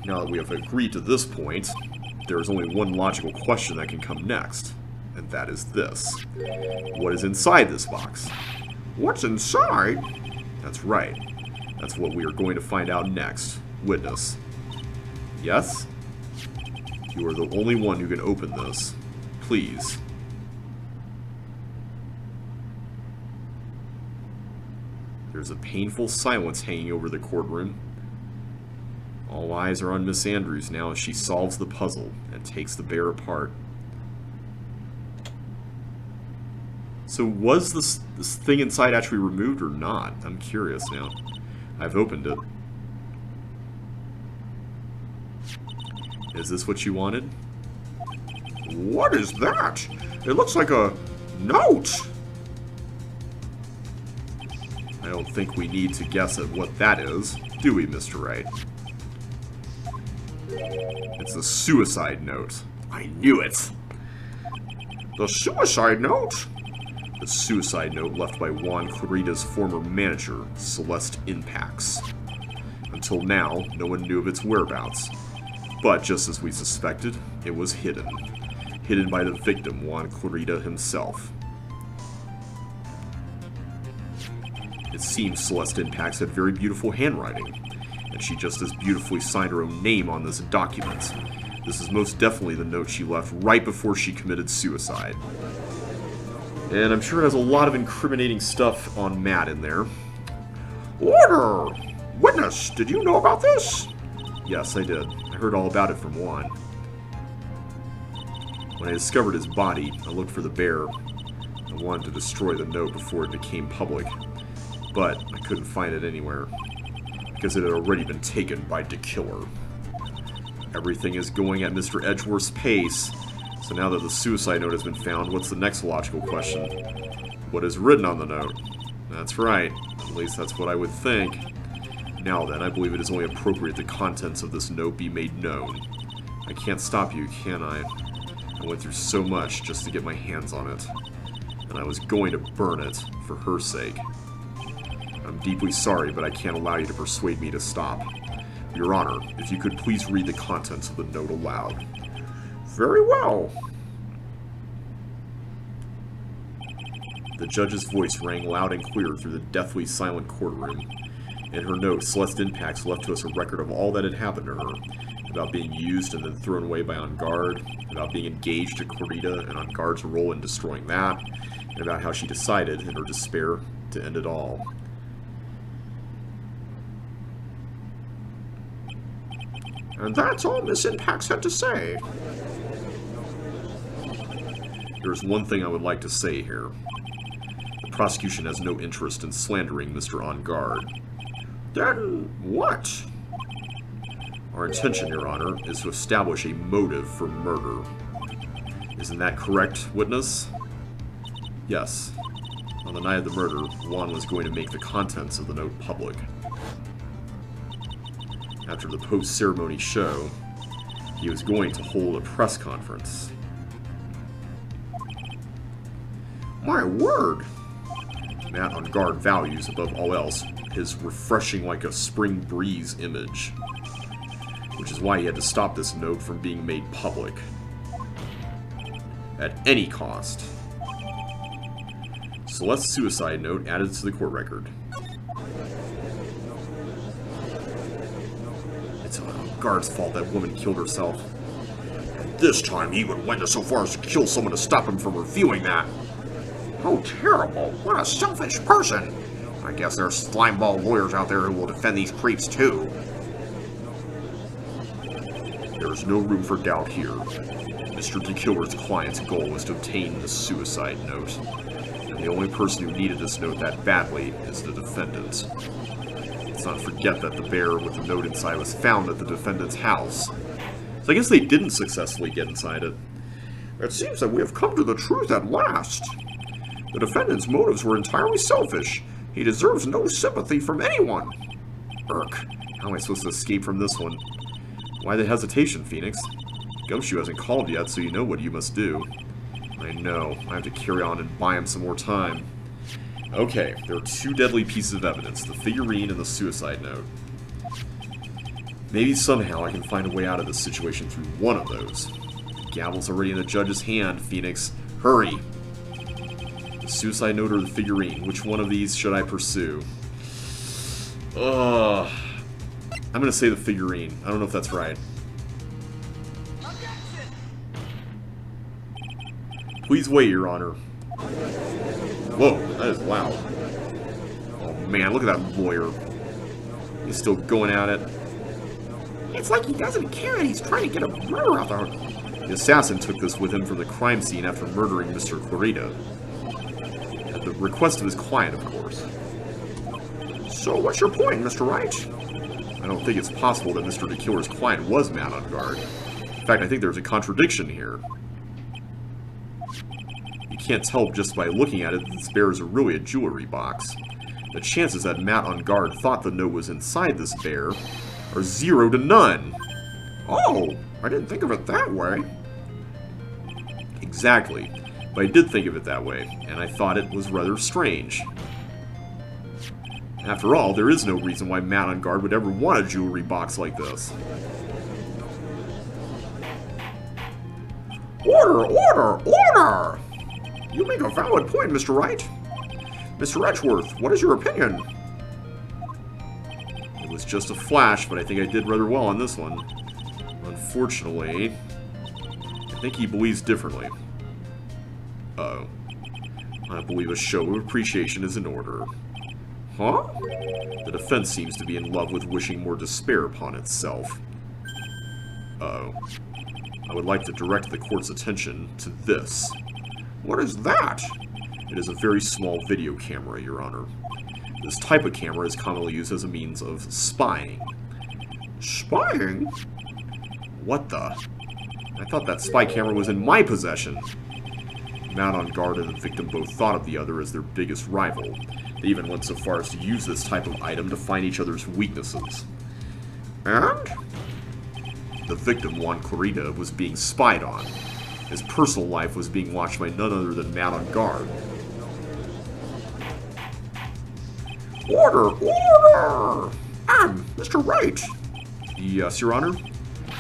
Now that we have agreed to this point, there is only one logical question that can come next, and that is this. What is inside this box? What's inside? That's right. That's what we are going to find out next. Witness. Yes? You are the only one who can open this. Please. There's a painful silence hanging over the courtroom. All eyes are on Miss Andrews now as she solves the puzzle and takes the bear apart. So was this thing inside actually removed or not? I'm curious now. I've opened it. Is this what you wanted? What is that? It looks like a note. I don't think we need to guess at what that is, do we, Mr. Wright? It's a suicide note. I knew it! The suicide note? The suicide note left by Juan Clarita's former manager, Celeste Impax. Until now, no one knew of its whereabouts. But just as we suspected, it was hidden. Hidden by the victim, Juan Clarita himself. It seems Celeste Impax had very beautiful handwriting, and she just as beautifully signed her own name on this document. This is most definitely the note she left right before she committed suicide. And I'm sure it has a lot of incriminating stuff on Matt in there. Order! Witness, did you know about this? Yes, I did. I heard all about it from Juan. When I discovered his body, I looked for the bear. I wanted to destroy the note before it became public, but I couldn't find it anywhere, because it had already been taken by the killer. Everything is going at Mr. Edgeworth's pace, so now that the suicide note has been found, what's the next logical question? What is written on the note? That's right, at least that's what I would think. Now then, I believe it is only appropriate the contents of this note be made known. I can't stop you, can I? I went through so much just to get my hands on it, and I was going to burn it for her sake. I'm deeply sorry, but I can't allow you to persuade me to stop. Your Honor, if you could please read the contents of the note aloud. Very well. The judge's voice rang loud and clear through the deathly silent courtroom. In her note, Celeste Impax left to us a record of all that had happened to her, about being used and then thrown away by On Guard, about being engaged to Clarita and On Guard's role in destroying that, and about how she decided, in her despair, to end it all. And that's all Miss Impax had to say. There's one thing I would like to say here. The prosecution has no interest in slandering Mr. On Guard. Then what? Our intention, Your Honor, is to establish a motive for murder. Isn't that correct, witness? Yes. On the night of the murder, Juan was going to make the contents of the note public. After the post-ceremony show, he was going to hold a press conference. My word! Matt On Guard values, above all else, his refreshing like a spring breeze image, which is why he had to stop this note from being made public. At any cost. Celeste's suicide note added to the court record. It's On Guard's fault that woman killed herself. And this time he even went so far as to kill someone to stop him from reviewing that. How terrible! What a selfish person! I guess there's slimeball lawyers out there who will defend these creeps too. There is no room for doubt here. Mr. DeKiller's client's goal was to obtain the suicide note. And the only person who needed this note that badly is the defendant. Let's not forget that the bear with the note inside was found at the defendant's house. So I guess they didn't successfully get inside it. It seems that we have come to the truth at last. The defendant's motives were entirely selfish. He deserves no sympathy from anyone. Irk. How am I supposed to escape from this one? Why the hesitation, Phoenix? Gumshoe hasn't called yet, so you know what you must do. I know. I have to carry on and buy him some more time. Okay, there are two deadly pieces of evidence, the figurine and the suicide note. Maybe somehow I can find a way out of this situation through one of those. The gavel's already in the judge's hand, Phoenix. Hurry! The suicide note or the figurine? Which one of these should I pursue? I'm gonna say the figurine. I don't know if that's right. Please wait, Your Honor. Whoa, that is loud. Oh man, look at that lawyer. He's still going at it. It's like he doesn't care and he's trying to get a murder out there. The assassin took this with him from the crime scene after murdering Mr. Clarita. At the request of his client, of course. So what's your point, Mr. Wright? I don't think it's possible that Mr. DeKiller's client was Matt on guard. In fact, I think there's a contradiction here. You can't tell just by looking at it that this bear is really a jewelry box. The chances that Matt on guard thought the note was inside this bear are 0 to none. Oh, I didn't think of it that way. Exactly, but I did think of it that way, and I thought it was rather strange. After all, there is no reason why Matt on guard would ever want a jewelry box like this. Order! Order! Order! You make a valid point, Mr. Wright. Mr. Edgeworth, what is your opinion? It was just a flash, but I think I did rather well on this one. Unfortunately, I think he believes differently. Uh-oh. I believe a show of appreciation is in order. Huh? The defense seems to be in love with wishing more despair upon itself. Uh-oh. I would like to direct the court's attention to this. What is that? It is a very small video camera, Your Honor. This type of camera is commonly used as a means of spying. Spying? What the? I thought that spy camera was in my possession. Matt on guard and the victim both thought of the other as their biggest rival. They even went so far as to use this type of item to find each other's weaknesses. And? The victim, Juan Clarita, was being spied on. His personal life was being watched by none other than Matt on guard. Order! Order! Mr. Wright! Yes, Your Honor?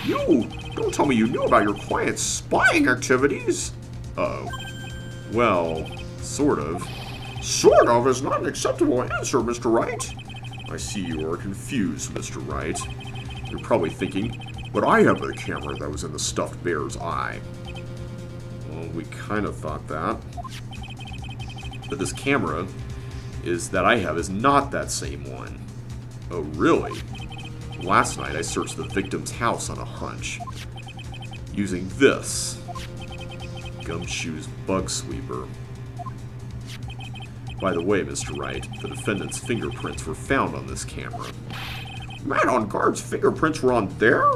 You! Don't tell me you knew about your client's spying activities! Uh-oh. Well, sort of. Sort of is not an acceptable answer, Mr. Wright. I see you are confused, Mr. Wright. You're probably thinking, but I have the camera that was in the stuffed bear's eye. Well, we kind of thought that. But this camera that I have is not that same one. Oh, really? Last night I searched the victim's house on a hunch. Using this. Gumshoe's bug sweeper. By the way, Mr. Wright, the defendant's fingerprints were found on this camera. Matt on guard's fingerprints were on there?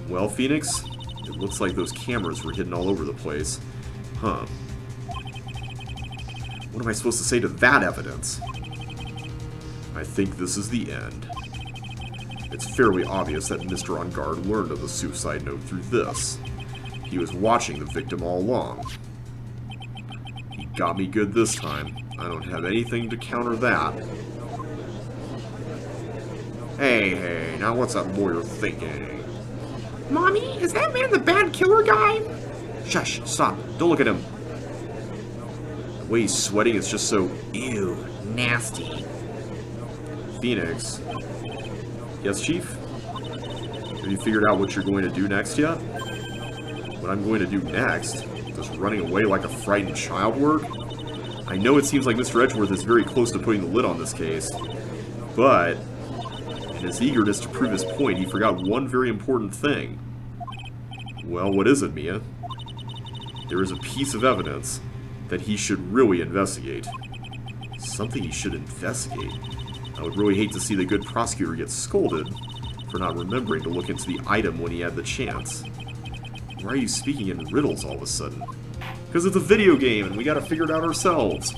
Well, Phoenix, it looks like those cameras were hidden all over the place. Huh. What am I supposed to say to that evidence? I think this is the end. It's fairly obvious that Mr. On Guard learned of the suicide note through this. He was watching the victim all along. He got me good this time. I don't have anything to counter that. Hey, now what's that lawyer thinking? Mommy, is that man the bad killer guy? Shush, stop. Don't look at him. The way he's sweating is just so, ew, nasty. Phoenix. Yes, Chief? Have you figured out what you're going to do next yet? What I'm going to do next? Just running away like a frightened child work? I I know it seems like Mr. Edgeworth is very close to putting the lid on this case, but in his eagerness to prove his point, he forgot one very important thing. Well, what is it, Mia? There is a piece of evidence that he should really investigate. Something he should investigate? I would really hate to see the good prosecutor get scolded for not remembering to look into the item when he had the chance. Why are you speaking in riddles all of a sudden? Because it's a video game and we gotta figure it out ourselves.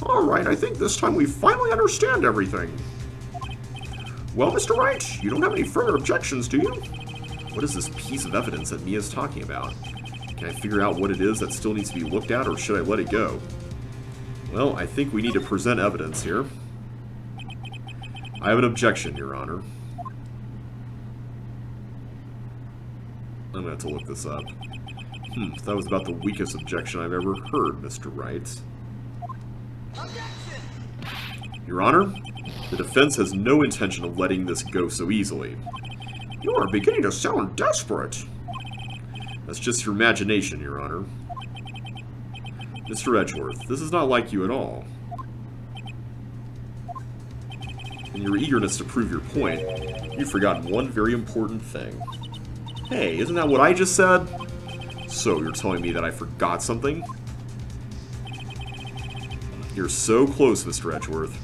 Alright, I think this time we finally understand everything. Well, Mr. Wright, you don't have any further objections, do you? What is this piece of evidence that Mia's talking about? Can I figure out what it is that still needs to be looked at, or should I let it go? Well, I think we need to present evidence here. I have an objection, Your Honor. I'm going to have to look this up. That was about the weakest objection I've ever heard, Mr. Wright. Your Honor, the defense has no intention of letting this go so easily. You are beginning to sound desperate. That's just your imagination, Your Honor. Mr. Edgeworth, this is not like you at all. In your eagerness to prove your point, you've forgotten one very important thing. Hey, isn't that what I just said? So, you're telling me that I forgot something? You're so close, Mr. Edgeworth.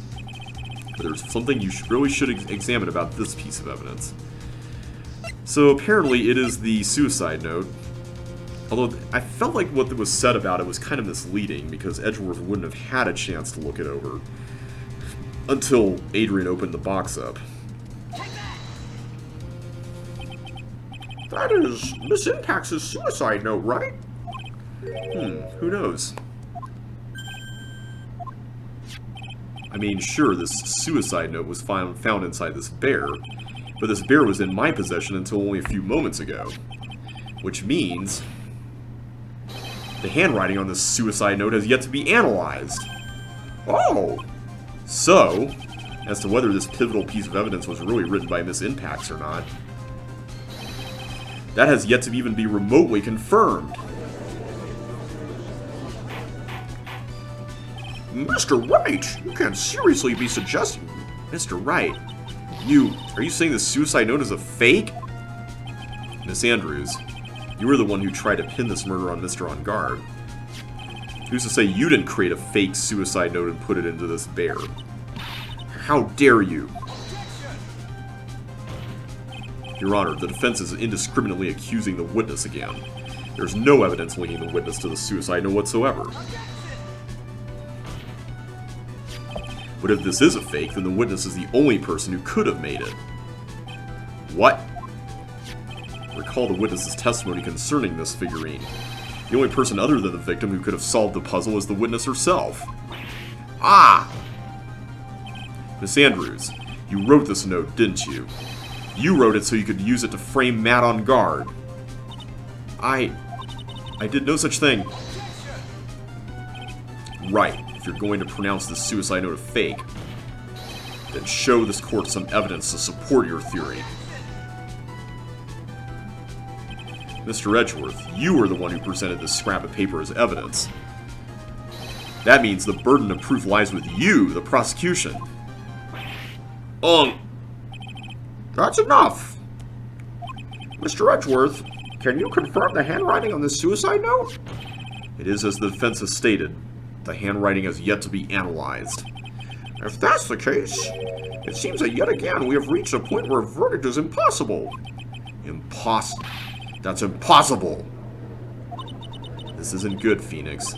But there's something you really should examine about this piece of evidence. So, apparently it is the suicide note. Although, I felt like what was said about it was kind of misleading, because Edgeworth wouldn't have had a chance to look it over until Adrian opened the box up. That is Miss Impax's suicide note, right? Who knows? I mean, sure, this suicide note was found inside this bear, but this bear was in my possession until only a few moments ago. Which means the handwriting on this suicide note has yet to be analyzed. Oh! So, as to whether this pivotal piece of evidence was really written by Miss Impax or not, that has yet to even be remotely confirmed. Mr. Wright, you can't seriously be suggesting... Mr. Wright, are you saying the suicide note is a fake? Miss Andrews, you were the one who tried to pin this murder on Mr. On Guard. Who's to say you didn't create a fake suicide note and put it into this bear? How dare you? Your Honor, the defense is indiscriminately accusing the witness again. There's no evidence linking the witness to the suicide note whatsoever. But if this is a fake, then the witness is the only person who could have made it. What? Recall the witness's testimony concerning this figurine. The only person other than the victim who could have solved the puzzle is the witness herself. Ah! Miss Andrews, you wrote this note, didn't you? You wrote it so you could use it to frame Matt on guard. I did no such thing. Right, if you're going to pronounce this suicide note a fake, then show this court some evidence to support your theory. Mr. Edgeworth, you were the one who presented this scrap of paper as evidence. That means the burden of proof lies with you, the prosecution. That's enough! Mr. Edgeworth, can you confirm the handwriting on this suicide note? It is as the defense has stated. The handwriting has yet to be analyzed. If that's the case, it seems that yet again we have reached a point where a verdict is impossible. That's impossible! This isn't good, Phoenix.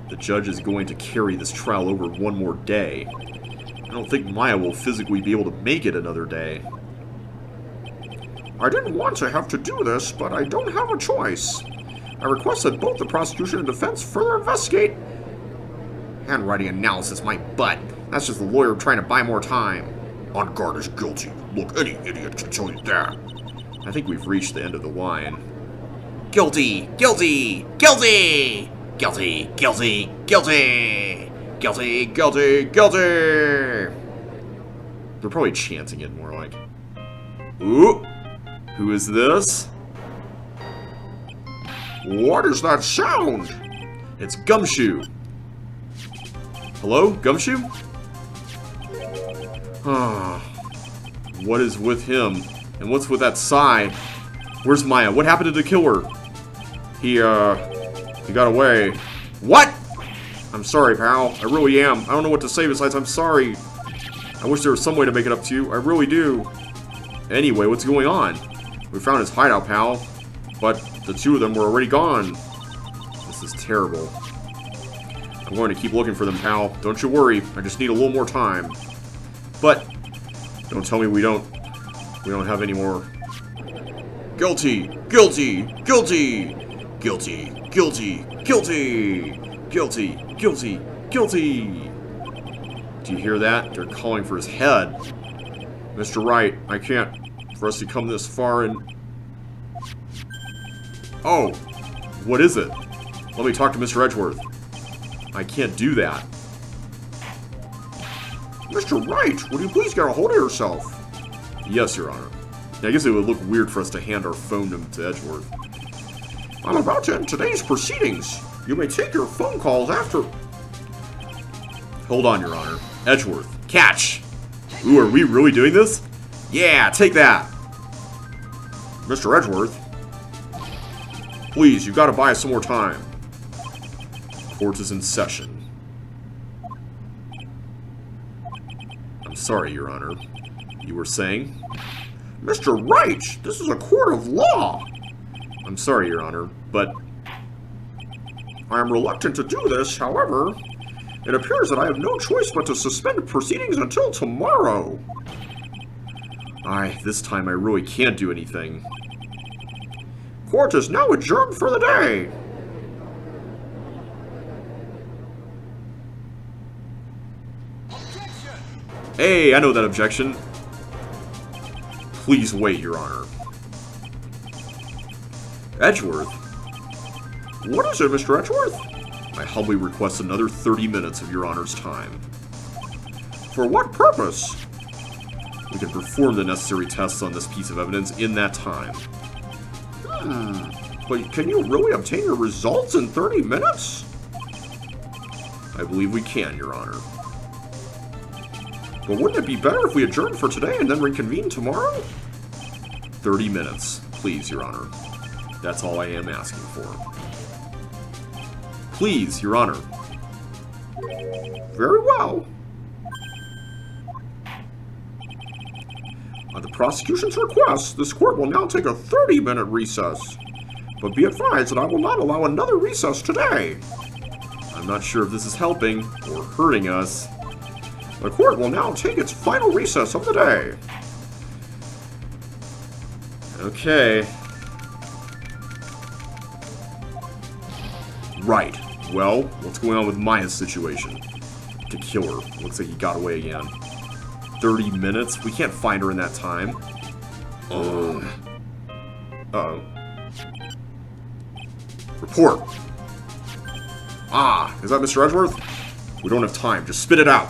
The judge is going to carry this trial over one more day. I don't think Maya will physically be able to make it another day. I didn't want to have to do this, but I don't have a choice. I request that both the prosecution and defense further investigate. Handwriting analysis, my butt. That's just the lawyer trying to buy more time. On guard is guilty. Look, any idiot can tell you that. I think we've reached the end of the line. Guilty! Guilty! Guilty! Guilty! Guilty! Guilty! Guilty! Guilty! Guilty! They're probably chanting it more like. Ooh! Who is this? What is that sound? It's Gumshoe! Hello? Gumshoe? What is with him? And what's with that sigh? Where's Maya? What happened to the killer? He got away. What? I'm sorry, pal. I really am. I don't know what to say besides I'm sorry. I wish there was some way to make it up to you. I really do. Anyway, what's going on? We found his hideout, pal. But the two of them were already gone. This is terrible. I'm going to keep looking for them, pal. Don't you worry. I just need a little more time. But don't tell me we don't have any more. Guilty! Guilty! Guilty! Guilty! Guilty! Guilty! Guilty! Guilty! Guilty! Do you hear that? They're calling for his head. Mr. Wright, I can't. For us to come this far and... Oh! What is it? Let me talk to Mr. Edgeworth. I can't do that. Mr. Wright, would you please get a hold of yourself? Yes, Your Honor. I guess it would look weird for us to hand our phone to Edgeworth. I'm about to end today's proceedings. You may take your phone calls after... Hold on, Your Honor. Edgeworth, catch! Ooh, are we really doing this? Yeah, take that! Mr. Edgeworth, please, you gotta buy us some more time. Court is in session. I'm sorry, Your Honor. You were saying? Mr. Wright, this is a court of law. I'm sorry, Your Honor, but... I am reluctant to do this, however, it appears that I have no choice but to suspend proceedings until tomorrow. This time I really can't do anything. Court is now adjourned for the day. Hey, I know that objection. Please wait, Your Honor. Edgeworth? What is it, Mr. Edgeworth? I humbly request another 30 minutes of Your Honor's time. For what purpose? We can perform the necessary tests on this piece of evidence in that time. But can you really obtain your results in 30 minutes? I believe we can, Your Honor. But wouldn't it be better if we adjourned for today and then reconvene tomorrow? 30 minutes, please, Your Honor. That's all I am asking for. Please, Your Honor. Very well. At the prosecution's request, this court will now take a 30-minute recess. But be advised that I will not allow another recess today. I'm not sure if this is helping or hurting us. The court will now take its final recess of the day. Okay. Right. Well, what's going on with Maya's situation? The killer. Looks like he got away again. 30 minutes? We can't find her in that time. Uh-oh. Report. Is that Mr. Edgeworth? We don't have time. Just spit it out.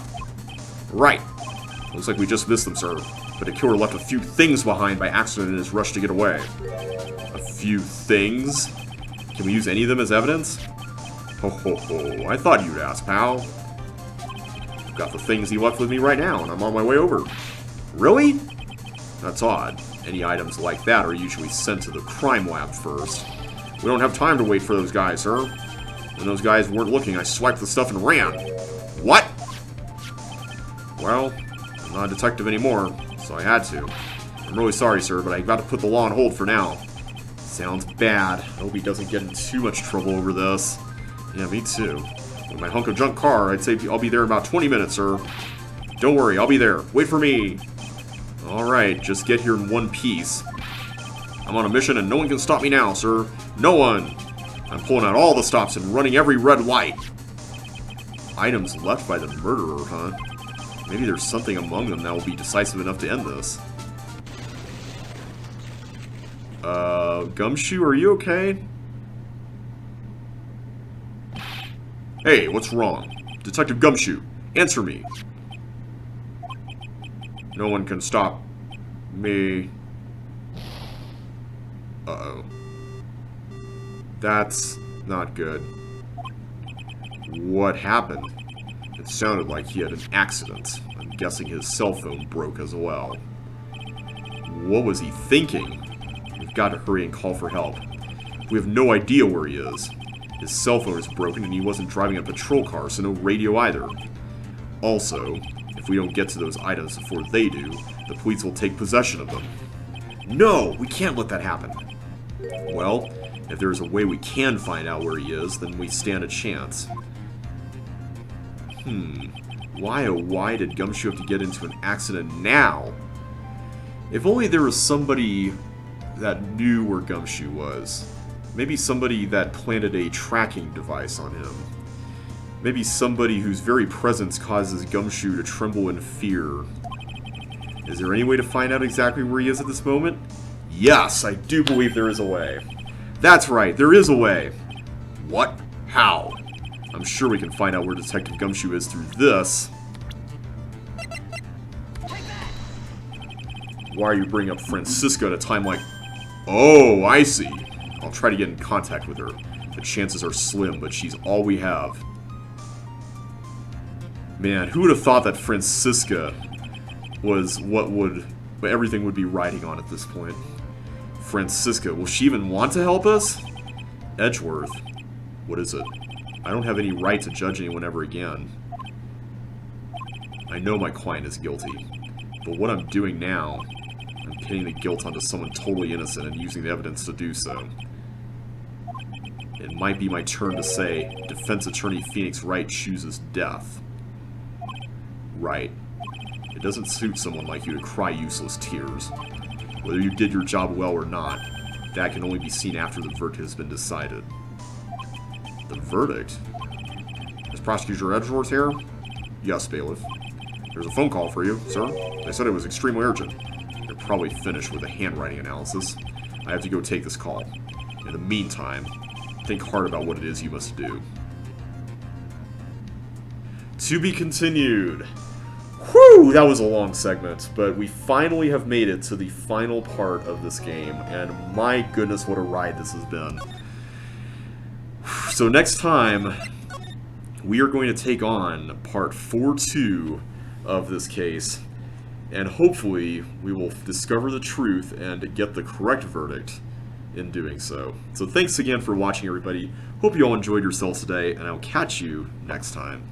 Right. Looks like we just missed them, sir. But the killer left a few things behind by accident in his rush to get away. A few things? Can we use any of them as evidence? Ho ho ho. I thought you'd ask, pal. I've got the things he left with me right now, and I'm on my way over. Really? That's odd. Any items like that are usually sent to the crime lab first. We don't have time to wait for those guys, sir. When those guys weren't looking, I swiped the stuff and ran. What? Well, I'm not a detective anymore, so I had to. I'm really sorry, sir, but I got to put the law on hold for now. Sounds bad. I hope he doesn't get in too much trouble over this. Yeah, me too. With my hunk of junk car, I'd say I'll be there in about 20 minutes, sir. Don't worry, I'll be there. Wait for me. Alright, just get here in one piece. I'm on a mission and no one can stop me now, sir. No one! I'm pulling out all the stops and running every red light. Items left by the murderer, huh? Maybe there's something among them that will be decisive enough to end this. Gumshoe, are you okay? Hey, what's wrong? Detective Gumshoe, answer me. No one can stop me. Uh-oh. That's not good. What happened? It sounded like he had an accident. I'm guessing his cell phone broke as well. What was he thinking? We've got to hurry and call for help. We have no idea where he is. His cell phone is broken and he wasn't driving a patrol car, so no radio either. Also, if we don't get to those items before they do, the police will take possession of them. No, we can't let that happen. Well, if there's a way we can find out where he is, then we stand a chance. Why oh why did Gumshoe have to get into an accident now? If only there was somebody that knew where Gumshoe was. Maybe somebody that planted a tracking device on him. Maybe somebody whose very presence causes Gumshoe to tremble in fear. Is there any way to find out exactly where he is at this moment? Yes, I do believe there is a way. That's right, there is a way. What? How? I'm sure we can find out where Detective Gumshoe is through this. Why are you bringing up Francisca at a time like... Oh, I see. I'll try to get in contact with her. The chances are slim, but she's all we have. Man, who would have thought that Francisca was what everything would be riding on at this point? Francisca, will she even want to help us? Edgeworth. What is it? I don't have any right to judge anyone ever again. I know my client is guilty, but what I'm doing now, I'm pinning the guilt onto someone totally innocent and using the evidence to do so. It might be my turn to say, Defense Attorney Phoenix Wright chooses death. Right. It doesn't suit someone like you to cry useless tears. Whether you did your job well or not, that can only be seen after the verdict has been decided. The verdict? Is Prosecutor Edgeworth here? Yes, bailiff. There's a phone call for you, sir. They said it was extremely urgent. They're probably finished with a handwriting analysis. I have to go take this call. In the meantime, think hard about what it is you must do. To be continued. Whew, that was a long segment, but we finally have made it to the final part of this game, and my goodness, what a ride this has been. So next time, we are going to take on part 4-2 of this case, and hopefully we will discover the truth and get the correct verdict in doing so. So thanks again for watching, everybody. Hope you all enjoyed yourselves today, and I'll catch you next time.